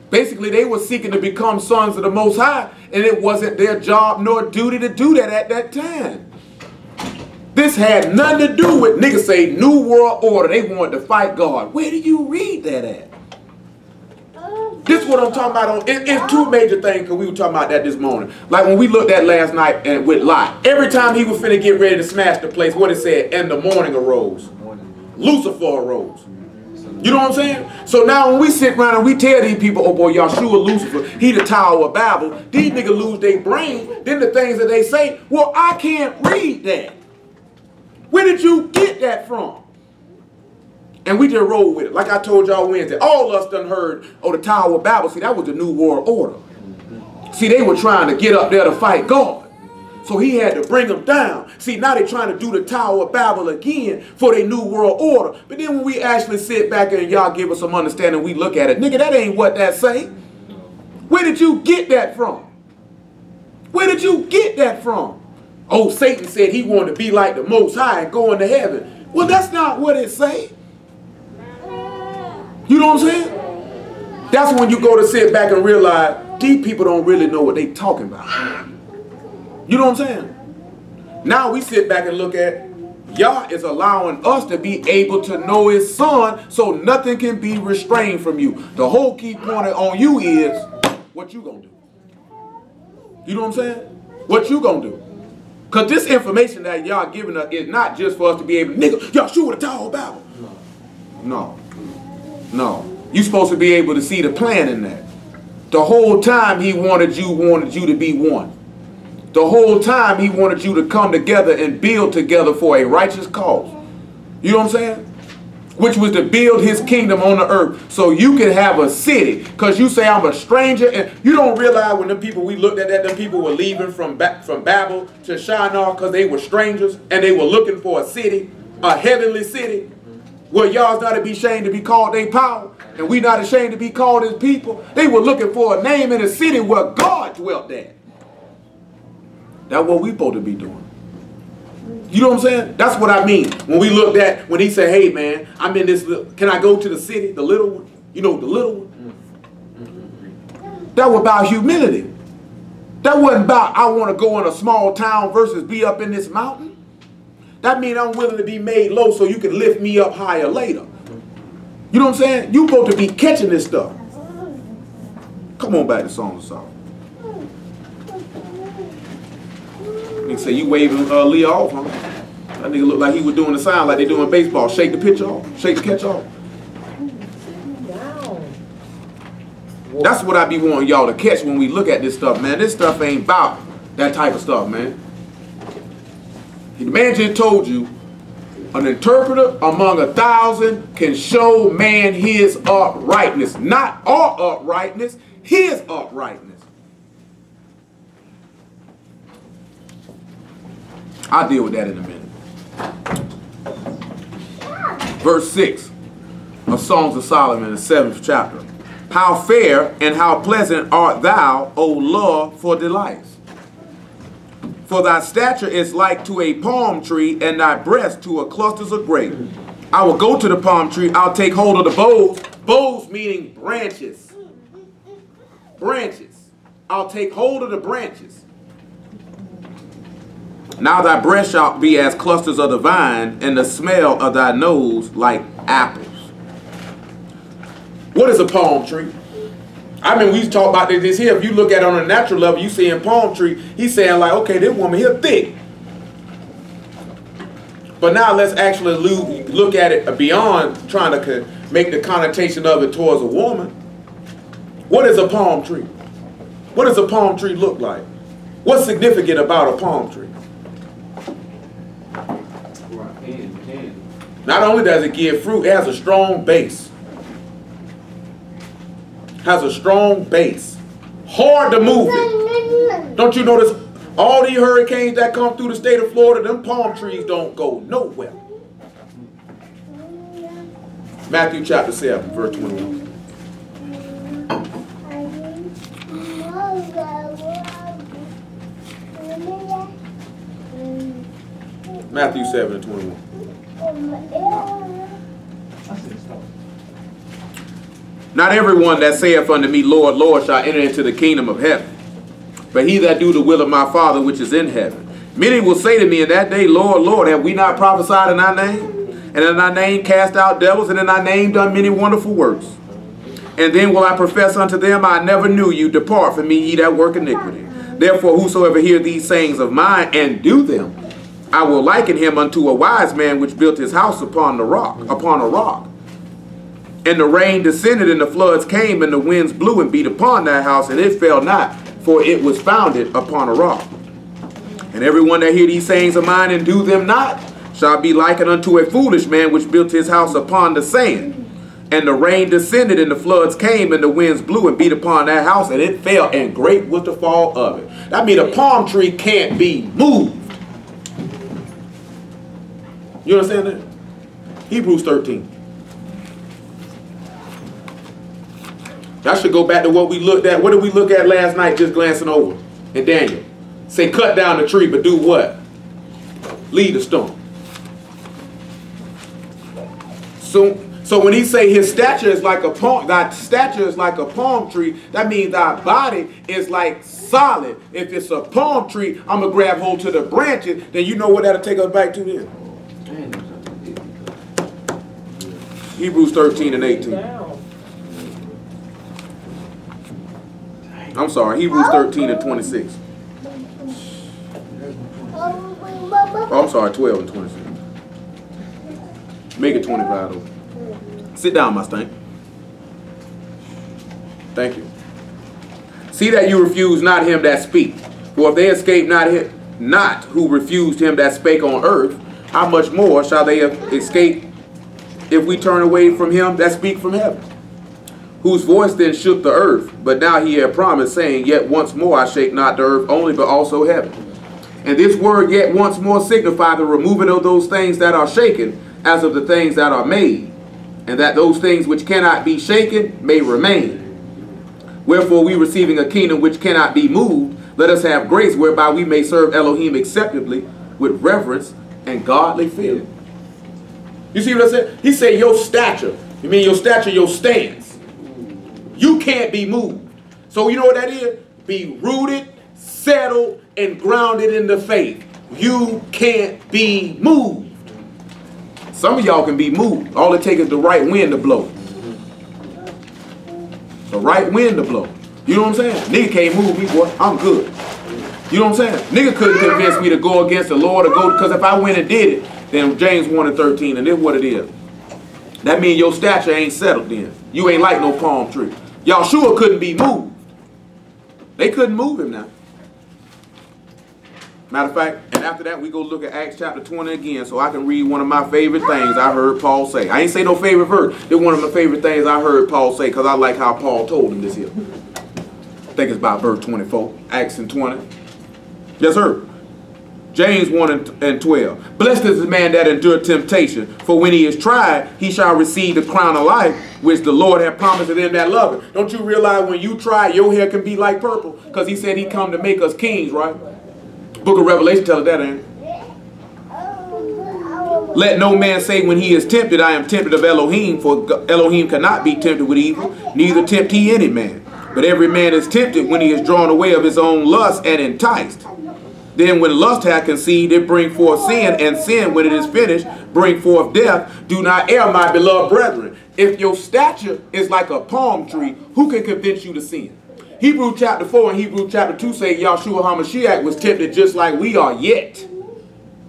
Basically, they were seeking to become sons of the Most High, and it wasn't their job nor duty to do that at that time. This had nothing to do with, niggas say, New World Order. They wanted to fight God. Where do you read that at? This is what I'm talking about. It's two major things, because we were talking about that this morning. Like when we looked at last night and with Lot. Every time he was finna get ready to smash the place, what it said, and the morning arose. Lucifer arose. You know what I'm saying? So now when we sit around and we tell these people, oh boy, Yahshua Lucifer, he the Tower of Babel, these niggas lose their brain, then the things that they say, well, I can't read that. Where did you get that from? And we just roll with it. Like I told y'all Wednesday, all of us done heard, oh, the Tower of Babel. See, that was the New World Order. See, they were trying to get up there to fight God. So he had to bring them down. See, now they're trying to do the Tower of Babel again for their New World Order. But then when we actually sit back and y'all give us some understanding, we look at it, nigga, that ain't what that say. Where did you get that from? Where did you get that from? Oh, Satan said he wanted to be like the Most High and go into heaven. Well, that's not what it say. You know what I'm saying? That's when you go to sit back and realize these people don't really know what they talking about. You know what I'm saying? Now we sit back and look at Yah is allowing us to be able to know his son so nothing can be restrained from you. The whole key point on you is what you gonna do. You know what I'm saying? What you gonna do? Because this information that y'all giving us is not just for us to be able to, nigga, y'all sure what the Tower of Babel. No. No. You're supposed to be able to see the plan in that. The whole time he wanted you to be one. The whole time he wanted you to come together and build together for a righteous cause. You know what I'm saying? Which was to build his kingdom on the earth so you can have a city. Because you say I'm a stranger, and you don't realize when the people we looked at that, them people were leaving from Babel to Shinar because they were strangers and they were looking for a city, a heavenly city. Well, y'all's not to be ashamed to be called their power, and we not ashamed to be called his people. They were looking for a name in a city where God dwelt at. That's what we supposed to be doing. You know what I'm saying? That's what I mean. When we looked at, when he said, hey man, I'm in this, can I go to the city, the little one? You know, the little one? That was about humility. That wasn't about, I want to go in a small town versus be up in this mountain. That means I'm willing to be made low so you can lift me up higher later. You know what I'm saying? You supposed to be catching this stuff. Come on back to Song of Solomon. Nigga say you waving Leah off, huh? That nigga look like he was doing the sign like they doing baseball. Shake the pitch off. Shake the catch off. That's what I be wanting y'all to catch when we look at this stuff, man. This stuff ain't about that type of stuff, man. The man just told you, an interpreter among 1,000 can show man his uprightness. Not our uprightness, his uprightness. I'll deal with that in a minute. Verse 6 of Songs of Solomon, the 7th chapter. How fair and how pleasant art thou, O love, for delights. For thy stature is like to a palm tree, and thy breast to a clusters of grapes. I will go to the palm tree, I'll take hold of the boughs. Boughs meaning branches. Branches. I'll take hold of the branches. Now thy breast shall be as clusters of the vine, and the smell of thy nose like apples. What is a palm tree? I mean, we talk about this here. If you look at it on a natural level, you see in palm tree, he's saying like, okay, this woman here thick. But now let's actually look at it beyond trying to make the connotation of it towards a woman. What is a palm tree? What does a palm tree look like? What's significant about a palm tree? Not only does it give fruit, it has a strong base. Has a strong base. Hard to move it. Don't you notice all these hurricanes that come through the state of Florida, them palm trees don't go nowhere. Matthew chapter 7, verse 21. Matthew 7 and 21. Not everyone that saith unto me, Lord, Lord, shall enter into the kingdom of heaven, but he that do the will of my Father which is in heaven. Many will say to me in that day, Lord, Lord, have we not prophesied in thy name? And in thy name cast out devils, and in thy name done many wonderful works. And then will I profess unto them, I never knew you. Depart from me, ye that work iniquity. Therefore, whosoever hear these sayings of mine and do them, I will liken him unto a wise man which built his house upon a rock. And the rain descended, and the floods came, and the winds blew and beat upon that house, and it fell not, for it was founded upon a rock. And everyone that hear these sayings of mine and do them not shall be likened unto a foolish man which built his house upon the sand. And the rain descended, and the floods came, and the winds blew and beat upon that house, and it fell, and great was the fall of it. That means a palm tree can't be moved. You understand that? Hebrews 13. That should go back to what we looked at. What did we look at last night, just glancing over in Daniel? Say, cut down the tree, but do what? Leave the stone. So when he say his stature is like a palm, thy stature is like a palm tree, that means thy body is like solid. If it's a palm tree, I'm going to grab hold to the branches, then you know what that'll take us back to then. Hebrews 13 and 18. I'm sorry, Hebrews 13 and 26. Oh, I'm sorry, 12 and 26. Make it 25 though. Sit down, my stank. Thank you. See that you refuse not him that speak. For if they escape not who refused him that spake on earth, how much more shall they escape if we turn away from him that speak from heaven? Whose voice then shook the earth, but now he had promised, saying, Yet once more I shake not the earth only, but also heaven. And this word yet once more signify the removing of those things that are shaken, as of the things that are made, and that those things which cannot be shaken may remain. Wherefore we receiving a kingdom which cannot be moved, let us have grace whereby we may serve Elohim acceptably with reverence and godly fear. You see what I said? He said your stature. You mean your stature, your stance. You can't be moved. So you know what that is? Be rooted, settled, and grounded in the faith. You can't be moved. Some of y'all can be moved. All it takes is the right wind to blow. The right wind to blow. You know what I'm saying? Nigga can't move me, boy. I'm good. You know what I'm saying? Nigga couldn't convince me to go against the Lord or go, because if I went and did it, then James 1 and 13, and this is what it is. That means your stature ain't settled then. You ain't like no palm tree. Y'all sure couldn't be moved. They couldn't move him now. Matter of fact, and after that, we go look at Acts chapter 20 again, so I can read one of my favorite things I heard Paul say. I ain't say no favorite verse. They're one of my favorite things I heard Paul say, because I like how Paul told him this here. I think it's about verse 24, Acts and 20. Yes, sir. James 1 and 12. Blessed is the man that endureth temptation, for when he is tried, he shall receive the crown of life, which the Lord hath promised to them that love him. Don't you realize when you try, your hair can be like purple? Because he said he come to make us kings, right? Book of Revelation tells us that, ain't it? Let no man say when he is tempted, I am tempted of Elohim, for Elohim cannot be tempted with evil, neither tempt he any man. But every man is tempted when he is drawn away of his own lust and enticed. Then when lust hath conceived, it bring forth sin, and sin, when it is finished, bring forth death. Do not err, my beloved brethren. If your stature is like a palm tree, who can convince you to sin? Hebrews chapter 4 and Hebrews chapter 2 say Yahshua HaMashiach was tempted just like we are, yet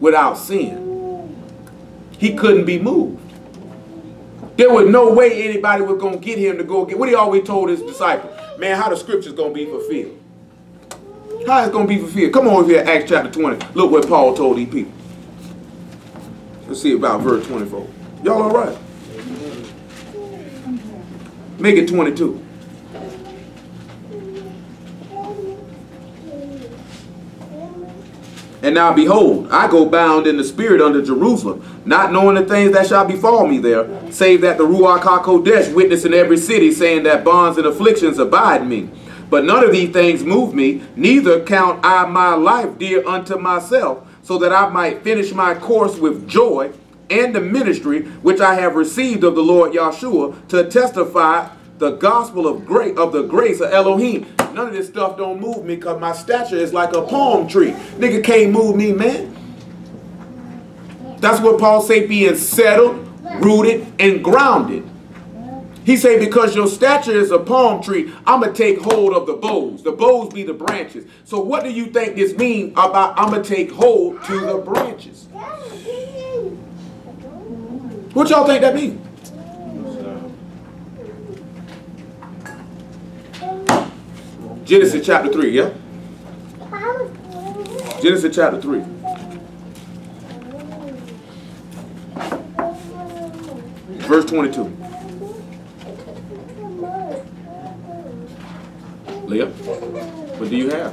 without sin. He couldn't be moved. There was no way anybody was going to get him to go get. What he always told his disciples, man, how the scriptures going to be fulfilled? How it's going to be fulfilled? Come on over here, Acts chapter 20. Look what Paul told these people. Let's see about verse 24. Y'all all right? Make it 22. And now behold, I go bound in the spirit unto Jerusalem, not knowing the things that shall befall me there, save that the Ruach HaKodesh witness in every city, saying that bonds and afflictions abide me. But none of these things move me, neither count I my life dear unto myself, so that I might finish my course with joy and the ministry which I have received of the Lord Yahshua to testify the gospel of the grace of Elohim. None of this stuff don't move me because my stature is like a palm tree. Nigga can't move me, man. That's what Paul say, being settled, rooted, and grounded. He say, because your stature is a palm tree, I'm going to take hold of the boughs. The boughs be the branches. So what do you think this means about I'm going to take hold to the branches? What y'all think that means? Genesis chapter 3, yeah? Genesis chapter 3. Verse 22. Leah, what do you have?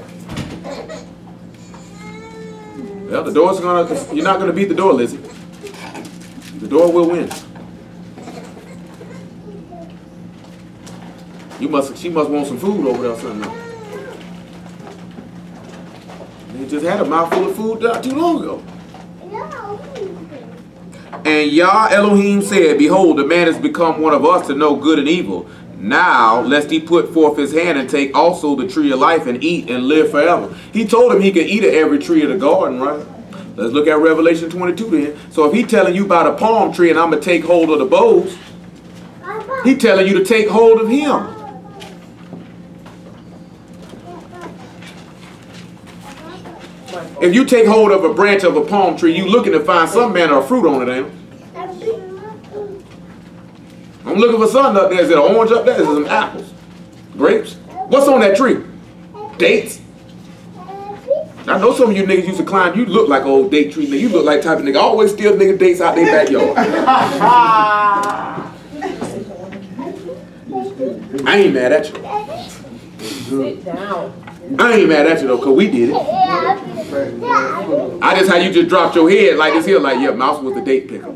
Well, the door's you're not gonna beat the door, Lizzie. The door will win. She must want some food over there or something. They just had a mouthful of food not too long ago. And Yah Elohim said, behold, the man has become one of us to know good and evil. Now, lest he put forth his hand and take also the tree of life and eat and live forever. He told him he could eat of every tree of the garden, right? Let's look at Revelation 22 then. So if he's telling you about a palm tree and I'm going to take hold of the boughs, he's telling you to take hold of him. If you take hold of a branch of a palm tree, you looking to find some manner of fruit on it, ain't it? I'm looking for something up there. Is it an orange up there? Is it some apples? Grapes? What's on that tree? Dates? I know some of you niggas used to climb. You look like an old date tree nigga. You look like type of nigga. Always steal nigga dates out their backyard. I ain't mad at you. Sit down. I ain't mad at you though, because we did it. I just how you just dropped your head like this here, like, yeah, Mouse was the date picker.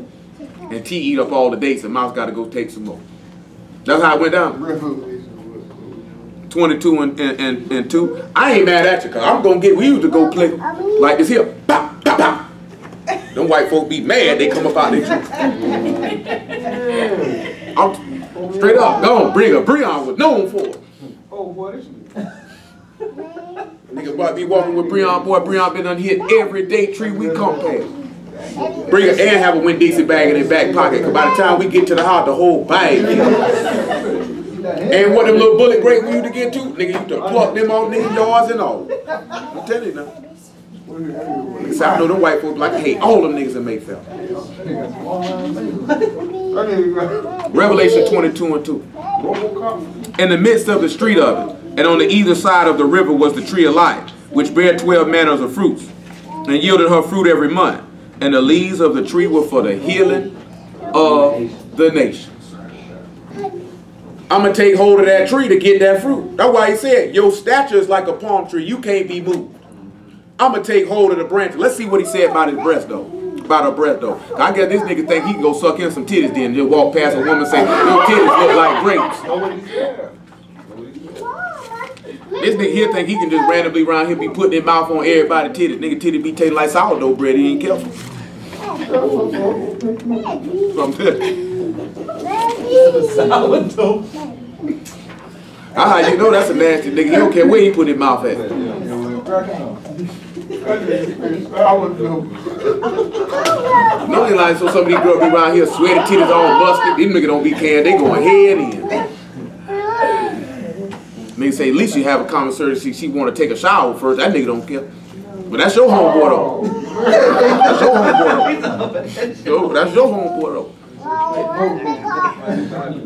And T eat up all the dates and Mouse got to go take some more. That's how it went down. 22 and 2. I ain't mad at you, because I'm going to get, we used to go play like this here. Pop, pop, pop. Them white folk be mad, they come up out there. I'm straight up, go on, Breon was known for it. Oh, boy, this Nigga boy be walking with Breon, boy, Breon been done hit every date tree we come past. Bring and have a Winn-Dixie bag in their back pocket, because by the time we get to the house, the whole bag. And what them little bullet grapes we used to get to, nigga used to pluck them off niggas' yards and all. I'm telling you now. Because I know them white folks like, I hate all them niggas in Mayfair. Revelation 22 and 2. In the midst of the street of it, and on the either side of the river was the tree of life, which bare 12 manners of fruits, and yielded her fruit every month. And the leaves of the tree were for the healing of the nations. I'm going to take hold of that tree to get that fruit. That's why he said, your stature is like a palm tree. You can't be moved. I'm going to take hold of the branch. Let's see what he said about his breast, though. About her breast, though. I guess this nigga think he can go suck in some titties then and just walk past a woman and say, your titties look like grapes. This nigga here think he can just randomly around here be putting his mouth on everybody's titties. Nigga titty be tasting like sourdough bread. He ain't careful. I'm telling you. Sourdough. That's how you know that's a nasty nigga. He don't care where he put his mouth at. No, they like so some of these girls be around here sweaty titties all busted. These niggas don't be caring. They going head in. Nigga say at least you have a conversation. She want to take a shower first. That nigga don't care. But that's your homeboy though. That's your homeboy though. That's your homeboy though.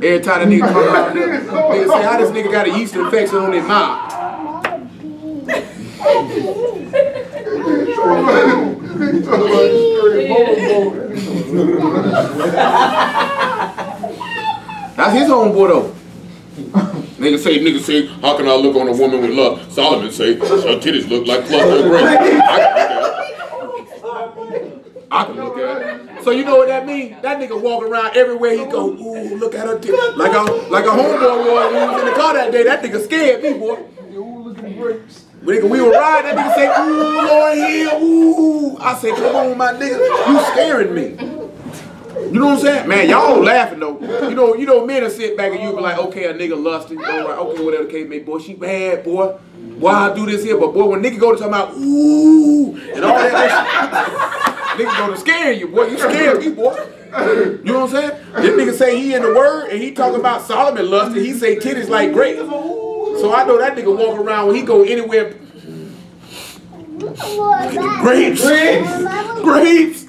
Every time the nigga come back, nigga say how this nigga got a yeast infection on his mouth. That's his homeboy though. Nigga say, how can I look on a woman with love? Solomon say, her titties look like cluster grapes. I can look at it. So you know what that means? That nigga walk around everywhere he go, ooh, look at her titties. Like a homeboy was when he was in the car that day. That nigga scared me, boy. Ooh, look at the grapes. Nigga, we were riding, that nigga say, ooh, Lord Hill, ooh. I say, come on, my nigga, you scaring me. You know what I'm saying? Man, y'all laughing though. You know, men will sit back and you be like, okay, a nigga lusting, all right, okay, whatever the case may be, boy, she bad, boy. Why I do this here? But boy, when nigga go to talk about, ooh, and all that, nigga gonna scare you, boy. You scared me, boy. You know what I'm saying? This nigga say he in the word and he talking about Solomon lust and he say titties like grapes. So I know that nigga walk around when he go anywhere. Grapes. Grapes.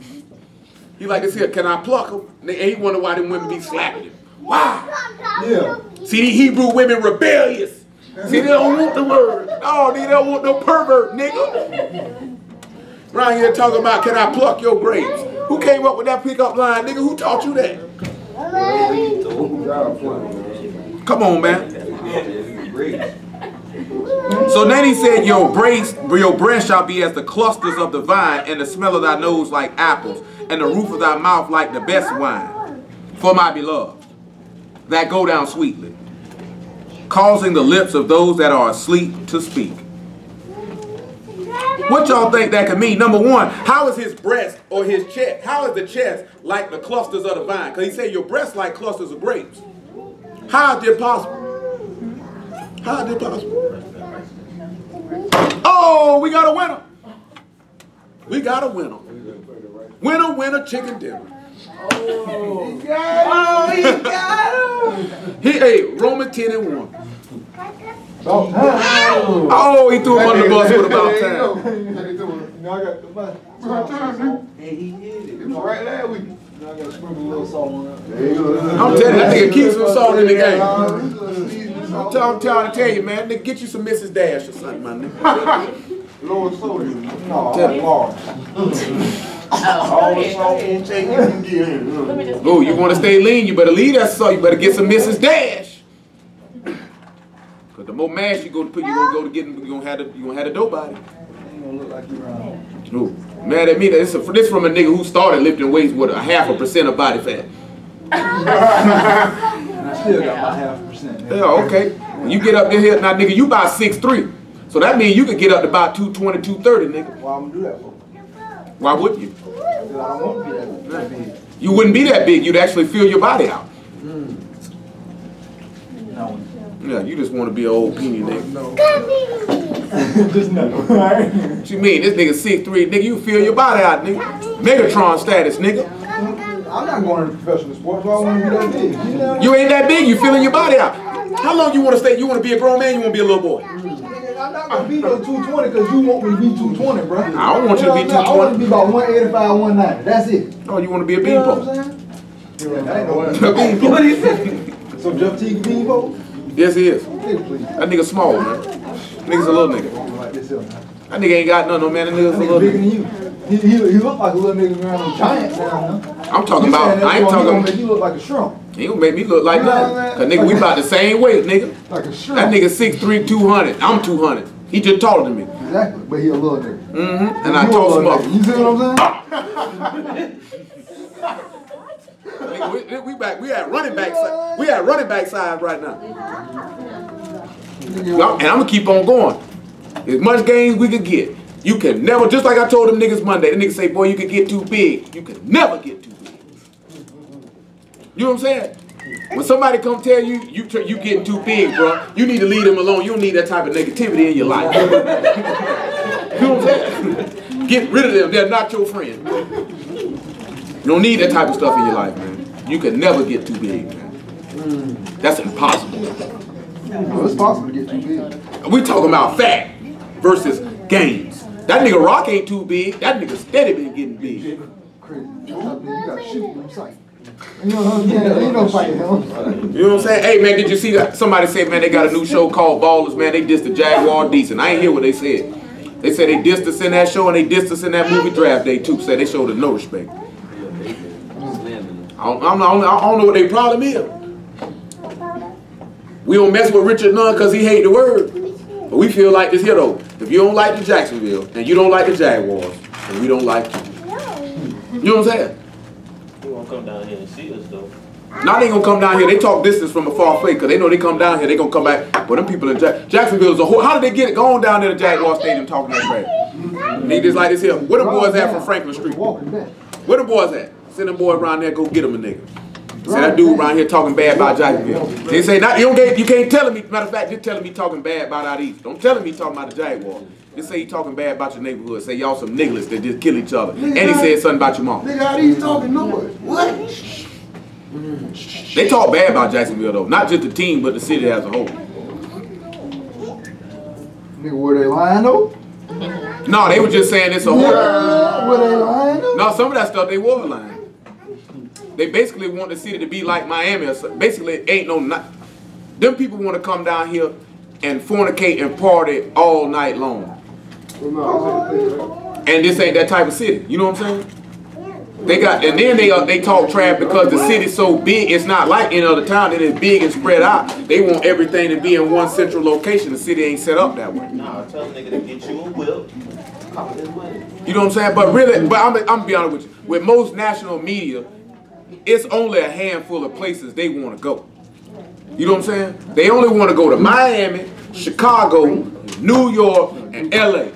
He like this here, can I pluck them? And he wonder why them women be slapping him. Why? Yeah. See, these Hebrew women rebellious. See, they don't want the word. Oh, they don't want no pervert, nigga. Around here talking about, can I pluck your grapes? Who came up with that pickup line, nigga? Who taught you that? Come on, man. So then he said, your breast shall be as the clusters of the vine, and the smell of thy nose like apples, and the roof of thy mouth like the best wine. For my beloved, that go down sweetly, causing the lips of those that are asleep to speak. What y'all think that could mean? Number one, how is his breast or his chest? How is the chest like the clusters of the vine? Because he said your breast like clusters of grapes. How is it possible? How is it possible? Oh, we got a winner. We got a winner. Winner, winner, chicken dinner. Oh, he got him. He ate Romans 10:1. Oh, he threw him under the bus with about time. Now I got the bus. And he did it. It was right there with you. Now I gotta sprinkle a little salt on that. There you go. I'm telling you, that nigga keeps some salt in the game. I'm I'm trying to tell you, man. Nigga, get you some Mrs. Dash or something, my nigga. Lord soda. No, Tell me. Lord. All the salt you take, you can get in. Oh, you want to stay lean, you better leave that salt. You better get some Mrs. Dash. Cause the more mash you go to put, you gonna go to get, you gonna have the dough body. Ain't gonna look like you around. Ooh, mad at me. This from a nigga who started lifting weights with 0.5% of body fat. And I still got my 0.5%. Yeah, okay. When you get up there here, now nigga, you about 6'3". So that means you could get up to about 220, 230, nigga. Why I'm gonna do that for? Why wouldn't you? Because I don't want to be that big. You wouldn't be that big. You'd actually fill your body out. No. Yeah, you just want to be an old peony nigga. Just no. Alright? What you mean? This nigga 6'3", nigga, you fill your body out, nigga. Megatron status, nigga. I'm not going to professional sports, so I want to be that big. You know? You ain't that big, you filling your body out. How long you want to stay? You want to be a grown man, you want to be a little boy? I'm not going to be no 220 because you want me to be 220, bro. I don't want you to be 220. I want to be about 185, 190. That's it. Oh, you want to be a You know what I'm beanpole? saying? That ain't no A beanpole. What he said? So Jeff T. Beanpole? Yes, he is. Nigga, please. That nigga small, man. Nigga's a little nigga. Like this here, man. That nigga ain't got none, no man. That nigga's a That nigga little bigger nigga. than you. He look like a little nigga around them giants down there. I'm talking about, I ain't He gonna talking, make you look like a shrimp. he gonna make me look like You know nothing. what I'm Cause nigga, we about the same weight, nigga. Like a shrimp. That nigga 6'3", 200. I'm 200. He just taller than me. Exactly, but he a little nigga. And I toss him up. You see what I'm saying? We back. We at running back side. We at running back side right now. And I'm gonna keep on going. As much gains we could get. You can never, just like I told them niggas Monday. The niggas say, boy, you can get too big. You can never get too big. You know what I'm saying? When somebody come tell you you getting too big, bro, you need to leave them alone. You don't need that type of negativity in your life. You know what I'm saying? Get rid of them. They're not your friend. You don't need that type of stuff in your life, man. You can never get too big, man. That's impossible. Well, it's possible to get too big. We talking about fat versus gains. That nigga Rock ain't too big. That nigga steady been getting big. Crazy. You got shoot on sight. You know what I'm saying? Ain't no fighting him. You know what I'm saying? Hey man, did you see that? Somebody said, man, they got a new show called Ballers, man. They dissed the Jaguar decent. I ain't hear what they said. They said they dissed us in that show and they dissed us in that movie Draft Day too. Said they showed us no respect. I don't know what their problem is. We don't mess with Richard Nunn because he hate the word. But we feel like this here though. If you don't like the Jacksonville and you don't like the Jaguars, then we don't like you. You know what I'm saying? You won't come down here and see us though. Now they ain't gonna come down here. They talk distance from a far away because they know they come down here, they gonna come back. But them people in Jacksonville is a whole. How did they get it? Go on down there to Jaguar Stadium talking that crap. They just like this here. Where the boys at from Franklin Street? Where the boys at? Send them boys around there, go get them a nigga. Say that dude around here talking bad about Jacksonville. They say, you can't tell me, matter of fact, you're telling me talking bad about out east. Don't tell me talking about the Jaguar. Just say you talking bad about your neighborhood. Say y'all some niggas that just kill each other. And he said something about your mom. Nigga, out east talking noise. What? They talk bad about Jacksonville though. Not just the team, but the city as a whole. Nigga, were they lying though? No, they were just saying it's a whole. Were they lying though? No, some of that stuff they were lying. They basically want the city to be like Miami. Basically, it ain't no. Them people want to come down here and fornicate and party all night long. And this ain't that type of city. You know what I'm saying? They got, and then they talk trash because the city's so big. It's not like any other town that is big and spread out. They want everything to be in one central location. The city ain't set up that way. Nah, tell a nigga to get you a whip. You know what I'm saying? But really, but I'm gonna be honest with you. With most national media, it's only a handful of places they want to go. You know what I'm saying? They only want to go to Miami, Chicago, New York, and LA.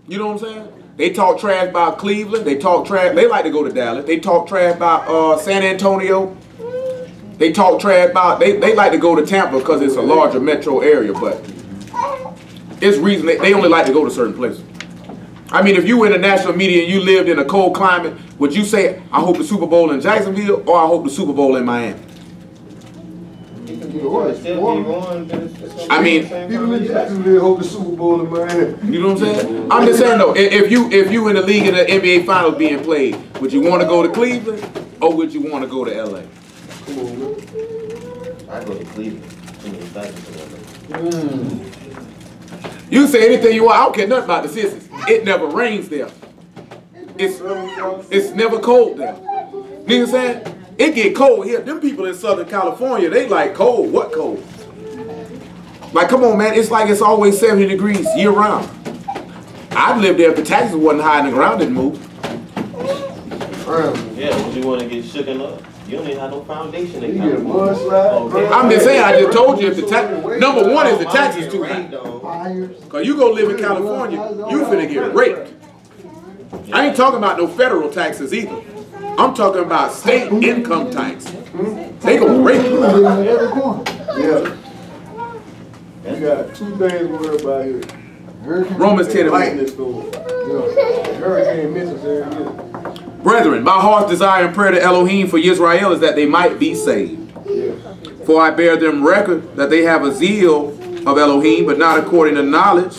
You know what I'm saying? They talk trash about Cleveland. They talk trash. They like to go to Dallas. They talk trash about San Antonio. They talk trash about. They like to go to Tampa because it's a larger metro area. But it's reason they only like to go to certain places. I mean, if you were in the national media and you lived in a cold climate, would you say, I hope the Super Bowl in Jacksonville or I hope the Super Bowl in Miami? I mean, people in Jacksonville hope the Super Bowl in Miami. You know what I'm saying? I'm just saying though, if you in the league and the NBA Finals being played, would you want to go to Cleveland or would you want to go to LA? Come on, man. I go to Cleveland. You say anything you want. I don't care nothing about the sissies. It never rains there. It's never cold there. You know what I'm saying? It get cold here. Them people in Southern California, they like cold. What cold? Like, come on, man. It's like it's always 70 degrees year round. I've lived there if the taxes wasn't high and the ground didn't move. Yeah, but you want to get shooken up. You don't even have no foundation. You get a mudslide. I'm just saying, I just told you if the tax, number one is the taxes too high. Because you go live in California, you finna get raped. I ain't talking about no federal taxes either. I'm talking about state income tax. They gonna rape you. Yeah. You got two things to worry about here. Romans 10 and 8. Lightning storm. Yeah. Hurricane necessary here. Brethren, my heart's desire and prayer to Elohim for Israel is that they might be saved. Yeah. For I bear them record that they have a zeal of Elohim, but not according to knowledge.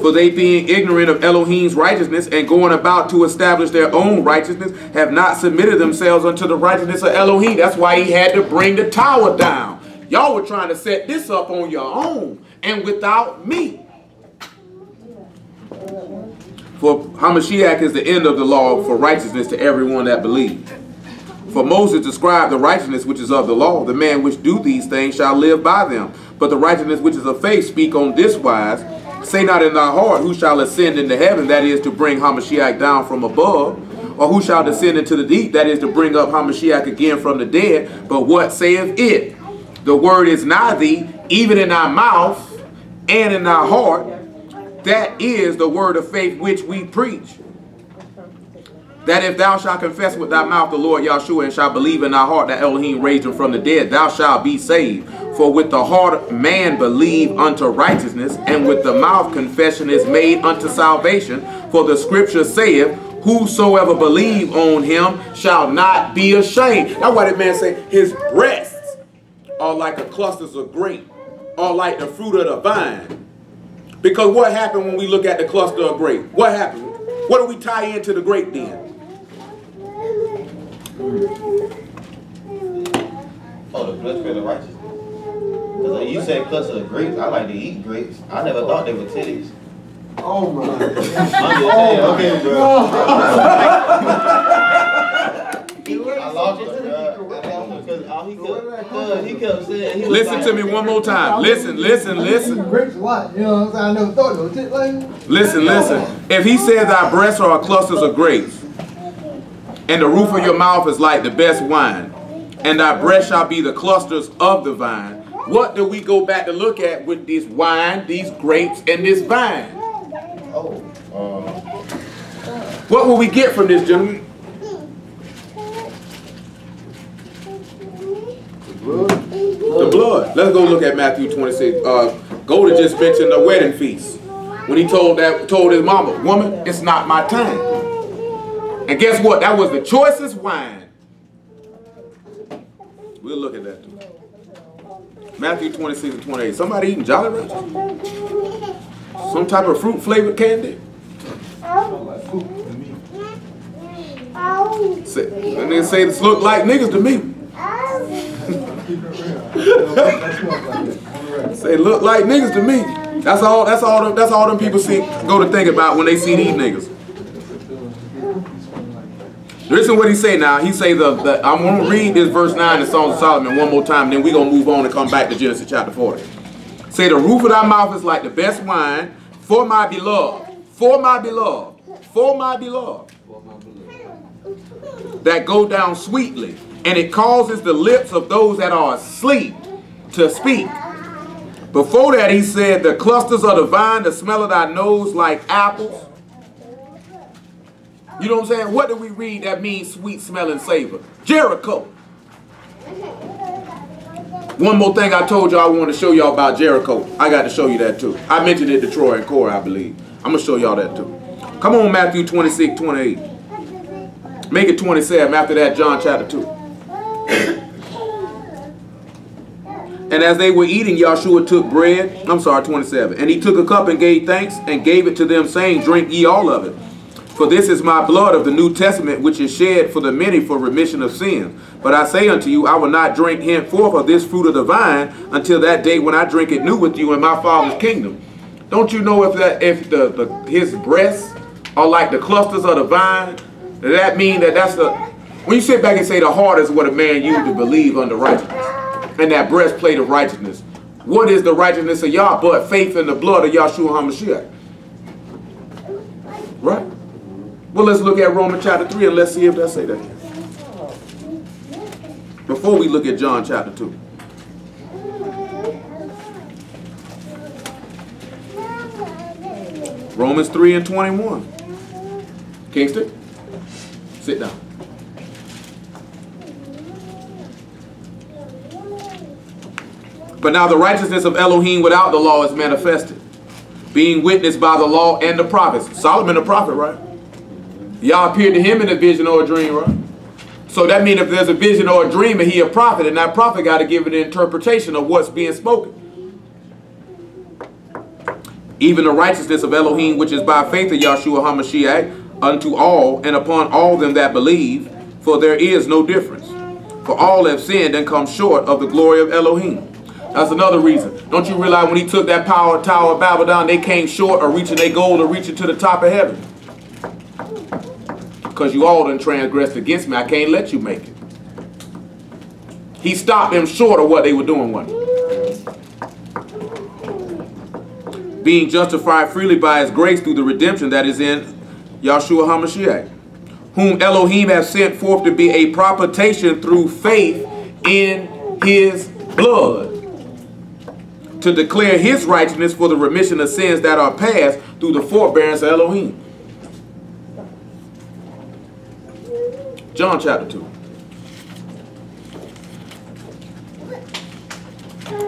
For they being ignorant of Elohim's righteousness and going about to establish their own righteousness, have not submitted themselves unto the righteousness of Elohim. That's why he had to bring the tower down. Y'all were trying to set this up on your own and without me. For Hamashiach is the end of the law for righteousness to everyone that believes. For Moses described the righteousness which is of the law. The man which do these things shall live by them. But the righteousness which is of faith speak on this wise. Say not in thy heart, who shall ascend into heaven, that is to bring Hamashiach down from above, or who shall descend into the deep, that is to bring up Hamashiach again from the dead. But what saith it? The word is nigh thee, even in thy mouth and in thy heart. That is the word of faith which we preach. That if thou shalt confess with thy mouth the Lord Yahshua and shalt believe in thy heart that Elohim raised him from the dead, thou shalt be saved. For with the heart man believe unto righteousness, and with the mouth confession is made unto salvation. For the scripture saith, whosoever believe on him shall not be ashamed. That's why that man say his breasts are like the clusters of grape, or like the fruit of the vine. Because what happened when we look at the cluster of grape? What happened? What do we tie into the grape then? Oh, the blood spirit of righteousness. Because you said cluster of grapes. I like to eat grapes. I never thought they were titties. Oh my. I'm just saying, okay, bro. I lost it, bro. Because all he kept saying, he was Listen like, to me one more time. Listen. Grapes a lot, you know what I'm saying? I never thought no tit like. Listen. If he says our breasts are clusters of grapes, And the roof of your mouth is like the best wine, and thy breast shall be the clusters of the vine. What do we go back to look at with this wine, these grapes, and this vine? What will we get from this, gentlemen? The blood. Let's go look at Matthew 26. Golden just mentioned the wedding feast. When he told his mama, woman, it's not my time. And guess what? That was the choicest wine. We'll look at that too. Matthew 26 and 28. Somebody eating Jolly Ranchers? Some type of fruit flavored candy? And they say this look like niggas to me. Say look like niggas to me. That's all them people go to think about when they see these niggas. Listen what he say now. He say I'm going to read this verse 9 in Songs of Solomon one more time, then we're going to move on and come back to Genesis chapter 40. Say the roof of thy mouth is like the best wine for my beloved. For my beloved. For my beloved. That go down sweetly. And it causes the lips of those that are asleep to speak. Before that he said the clusters of the vine, the smell of thy nose like apples. You know what I'm saying? What do we read that means sweet smell and savor? Jericho. One more thing I told you I want to show y'all about Jericho. I got to show you that too. I mentioned it to Troy and Corey, I believe. I'm going to show y'all that too. Come on, Matthew 26, 28. Make it 27. After that, John chapter 2. And as they were eating, Yahshua took bread. 27. And he took a cup and gave thanks and gave it to them, saying, drink ye all of it. For this is my blood of the New Testament, which is shed for the many for remission of sins. But I say unto you, I will not drink henceforth of this fruit of the vine until that day when I drink it new with you in my Father's kingdom. Don't you know if his breasts are like the clusters of the vine? That mean that's the... When you sit back and say the heart is what a man used to believe unto righteousness, and that breastplate of righteousness, what is the righteousness of Yah but faith in the blood of Yahshua HaMashiach? Right? Well, let's look at Romans chapter 3 and let's see if that say that. Before we look at John chapter 2. Romans 3 and 21. Kingston, sit down. But now the righteousness of Elohim without the law is manifested, being witnessed by the law and the prophets. Solomon the prophet, right? Yah appeared to him in a vision or a dream, right? So that means if there's a vision or a dream and he a prophet, and that prophet got to give an interpretation of what's being spoken. Even the righteousness of Elohim, which is by faith of Yahshua HaMashiach, unto all and upon all them that believe, for there is no difference. For all have sinned and come short of the glory of Elohim. That's another reason. Don't you realize when he took that power tower of Babylon, they came short of reaching their goal or reaching to the top of heaven? Because you all done transgressed against me. I can't let you make it. He stopped them short of what they were doing. Being justified freely by his grace through the redemption that is in Yahshua HaMashiach, whom Elohim has sent forth to be a propitiation through faith in his blood, to declare his righteousness for the remission of sins that are past through the forbearance of Elohim. John chapter 2.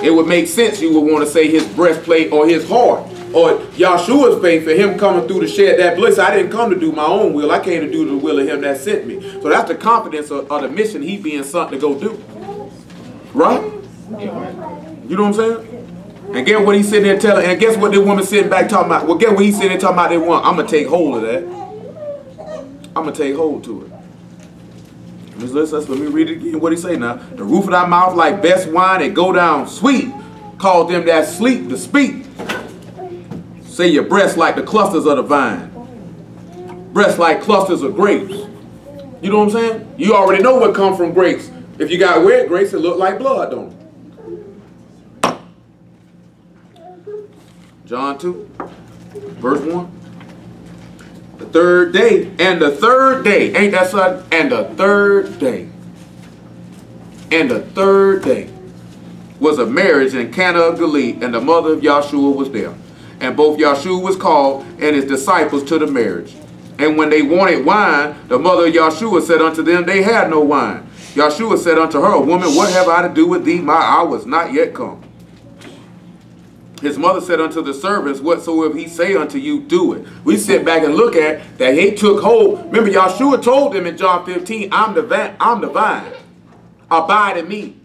It would make sense you would want to say his breastplate or his heart or Yahshua's faith for him coming through to shed that blood. So I didn't come to do my own will. I came to do the will of him that sent me. So that's the confidence of the mission he being sent to go do. Right? You know what I'm saying? And guess what he's sitting there telling, and guess what the woman sitting back talking about? Well, guess what he's sitting there talking about they want? I'm going to take hold of that. I'm going to take hold to it. Let me read it again. What he say now? The roof of thy mouth like best wine, it go down sweet. Call them that sleep to speak. Say your breasts like the clusters of the vine. Breasts like clusters of grapes. You know what I'm saying? You already know what comes from grapes. If you got red grapes, it look like blood, don't it? John 2, verse 1. The third day. And the third day. Ain't that something? And the third day. And the third day was a marriage in Cana of Galilee, and the mother of Yahshua was there. And both Yahshua was called and his disciples to the marriage. And when they wanted wine, the mother of Yahshua said unto them, they had no wine. Yahshua said unto her, woman, what have I to do with thee? My hour is not yet come. His mother said unto the servants, whatsoever he say unto you, do it. We sit back and look at that he took hold. Remember, Yahshua told them in John 15, I'm the vine. Abide in me.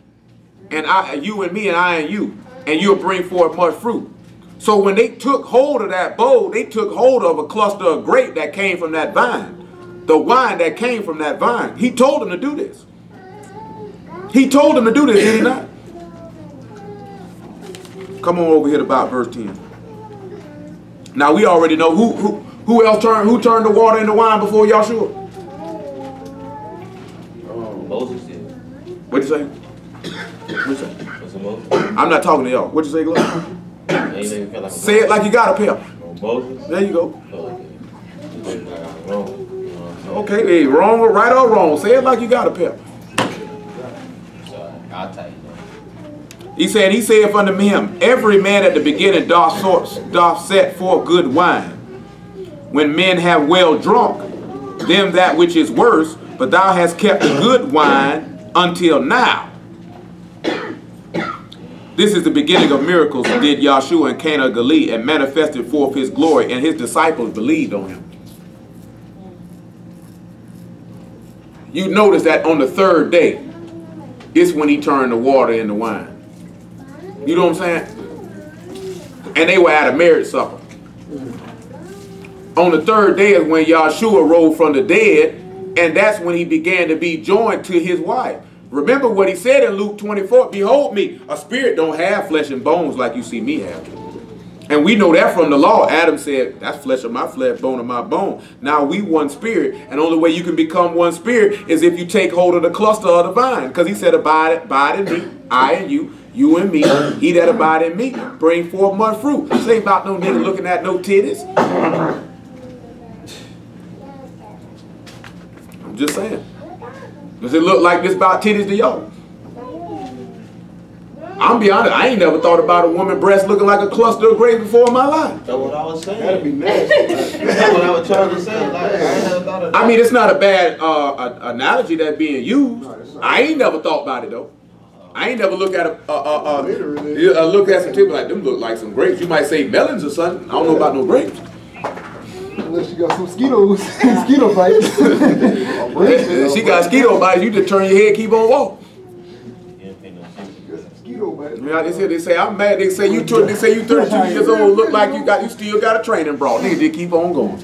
And you and me and I and you. And you'll bring forth much fruit. So when they took hold of that bowl, they took hold of a cluster of grape that came from that vine. The wine that came from that vine. He told them to do this. He told them to do this, did he not? Come on over here to about verse 10. Now we already know who else turned the water into wine before Yahshua? Moses did. What'd you say? What'd you say? Was it Moses? I'm not talking to y'all. What'd you say, Glenn? Say it like you got a pair. Moses? There you go. Wrong. Okay, hey, wrong, right or wrong. Say it like you got a pair. Sorry, I'll tell you. He said unto him, every man at the beginning doth set forth good wine. When men have well drunk, them that which is worse, but thou hast kept the good wine until now. This is the beginning of miracles did Yahshua in Cana of Galilee, and manifested forth his glory, and his disciples believed on him. You notice that on the third day, it's when he turned the water into wine. You know what I'm saying? And they were at a marriage supper. On the third day is when Yahshua rose from the dead, and that's when he began to be joined to his wife. Remember what he said in Luke 24, behold me, a spirit don't have flesh and bones like you see me have. And we know that from the law. Adam said, that's flesh of my flesh, bone of my bone. Now we one spirit, and the only way you can become one spirit is if you take hold of the cluster of the vine. Because he said, abide in me, I and you and me, he that abide in me, bring forth much fruit. This ain't about no nigga looking at no titties. I'm just saying. Does it look like this about titties to y'all? I'm be honest, I ain't never thought about a woman's breast looking like a cluster of grapes before in my life. That's what I was saying. That'd be nasty. That's what I was trying to say. Like, I ain't never thought of that. I mean, it's not a bad analogy that's being used. I ain't never thought about it though. I ain't never looked at look at some titties like them look like some grapes. You might say melons or something. I don't know about no grapes. Unless you got some mosquito bites. She got mosquito bites. You just turn your head, keep on walking. Yeah, they say I'm mad. They say you 32 years old, look like you still got a training bra. Nigga, just keep on going.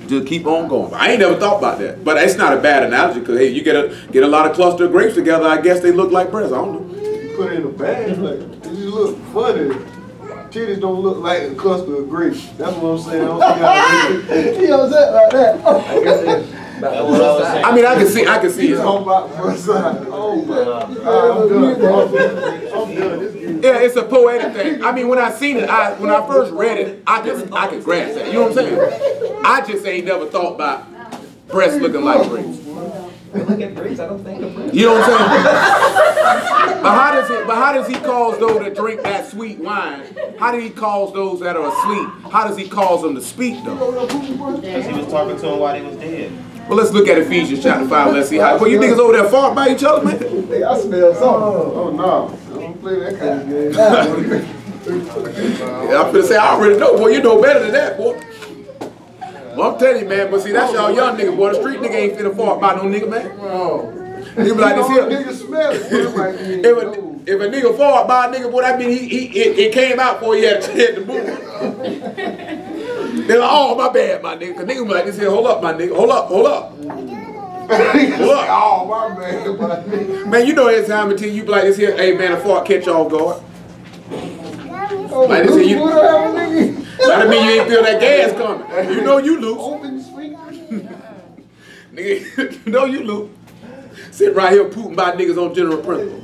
Just keep on going. I ain't never thought about that, but it's not a bad analogy because hey, you get a lot of cluster of grapes together. I guess they look like breasts. I don't know. You put it in a bag, like it just look funny. Titties don't look like a cluster of grapes. That's what I'm saying. I don't see how they look. He was that like that. That's what I was saying. I mean, I can see He's it. talking about one side. Oh my God, I'm done. Yeah, it's a poetic thing. I mean, when I seen it, when I first read it, I could grasp that. You know what I'm saying? I just ain't never thought about breasts looking like grapes. Look at grapes, I don't think of grapes. You know what I'm saying? But how does he cause those that drink that sweet wine? How did he cause those that are asleep? How does he cause them to speak though? Because he was talking to him while he was dead. Well, let's look at Ephesians chapter 5. Let's see how. Well, you niggas over there fought by each other, man. Hey, I smell something. Oh no, I don't play that kind of game. Yeah, I'm finna say I already know, boy. You know better than that, boy. Well, I'm telling you, man. But see, that's y'all young niggas, boy. The street nigga ain't finna fought by no nigga, man. Nigga be like this here. Nigga smell it. If a nigga fought by a nigga, boy, that mean it came out before he had a chance to move. They're like, oh, my bad, my nigga. Cause nigga be like this here, hold up, my nigga. Hold up. Hold up. Oh, my man. Man, you know every time until you be like this here, hey man, a fart catch you off guard. Oh, Like this here, that mean you ain't feel that gas coming. You know you loose. Open the speaker. Nigga, you know you loose. Sitting right here pooting by niggas on general principle.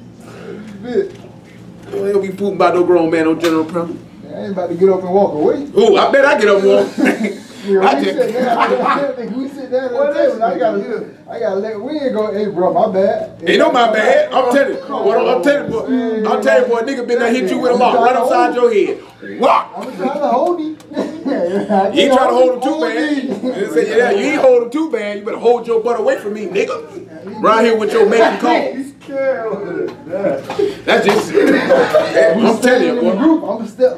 Don't be pooting by no grown man on general principle. I ain't about to get up and walk away. Ooh, I bet I get up and walk. I just, We sit down at the table. I gotta let we ain't go. Hey, bro, my bad. ain't no my bad. I'm telling you, I'm telling you, boy, nigga been there hit you with a lock right upside your head. Walk. I'm trying to hold him. You ain't trying to hold him too bad. Yeah, you ain't hold him too bad. You better hold your butt away from me, nigga. Right here with your making call. That's just. I'm telling you, boy.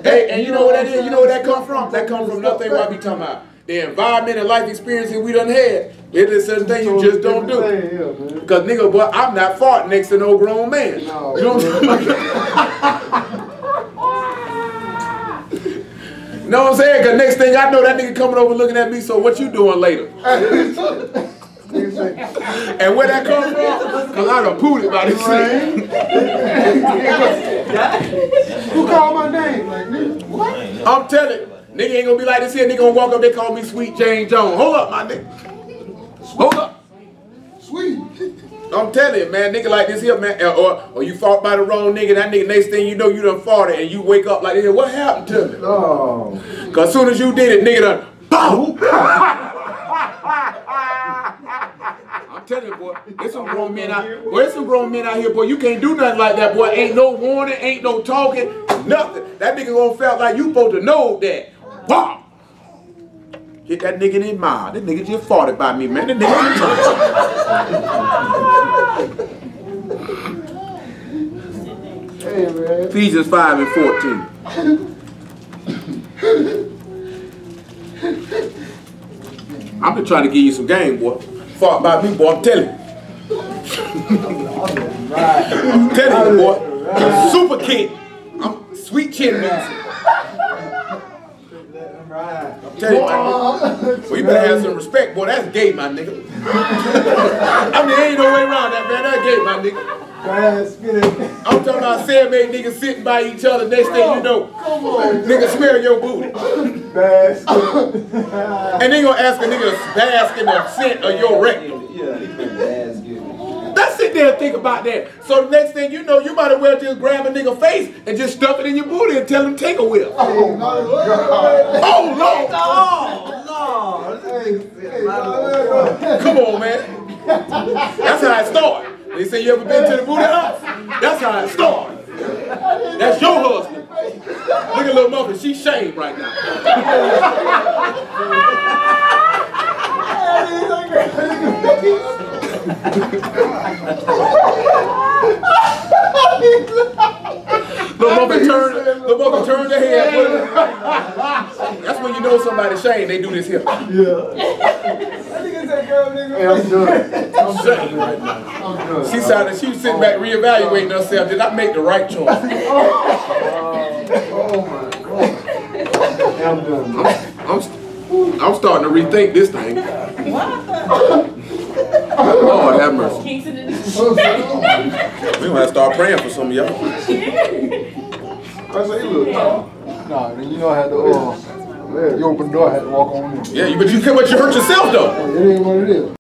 Hey, and you know what that is? You know where that come from? That come from nothing what I be talking about. The environment and life experiences we done had. It is certain things you just don't do. Because nigga, boy, I'm not farting next to no grown man. You know what I'm saying? You know what I'm saying? Because next thing I know, that nigga coming over looking at me, so what you doing later? And where that come from? Because I done pooed it by this shit. Who called my name? Like, What? I'm telling you, nigga ain't gonna be like this here. Nigga gonna walk up, they call me Sweet Jane Jones. Hold up, my nigga. Hold up. sweet. I'm telling you, man, nigga like this here, man, or you fought by the wrong nigga, that nigga, next thing you know, you done fought it, and you wake up like this, what happened to me? Oh. Cause as soon as you did it, nigga done, boom! I'm telling you, boy, there's some grown men out here. Boy, there's some grown men out here, boy. You can't do nothing like that, boy. Ain't no warning, ain't no talking, nothing. That nigga gonna felt like you supposed to know that. Wow! Hit that nigga in his mouth. That nigga just fought it by me, man. That nigga Hey, man. Ephesians 5 and 14. I'm just trying to give you some game, boy. Fought by me, boy. I'm telling you. I'm telling you, boy. I'm super kid. I'm sweet chin music. I'm telling you, my nigga. Well, you better have some respect, boy. That's gay, my nigga. I mean, there ain't no way around that, man. That's gay, my nigga. I'm talking about self-made niggas sitting by each other. Next thing you know, nigga smell your booty. And they gonna ask a nigga to bask in the scent of your rectum. Let's sit there and think about that. So the next thing you know, you might as well just grab a nigga face and just stuff it in your booty and tell him take a whiff. Oh Lord! Come on, man. That's how it started. They say you ever been to the booty house? That's how it started. That's your husband. Look at little mother, she's shamed right now. Little mother turn their head. That's when you know somebody's shamed. They do this here. Yeah. Hey, I'm done. I'm shamed right now. I'm done. She was sitting back reevaluating herself. Did I make the right choice? Oh my God. Hey, I'm done. I'm starting to rethink this thing. Lord have mercy. We're gonna have to start praying for some of y'all. I say, you look tall. Nah, then you know I had to, you open the door, I had to walk on in. Yeah, but you hurt yourself though. It ain't what it is.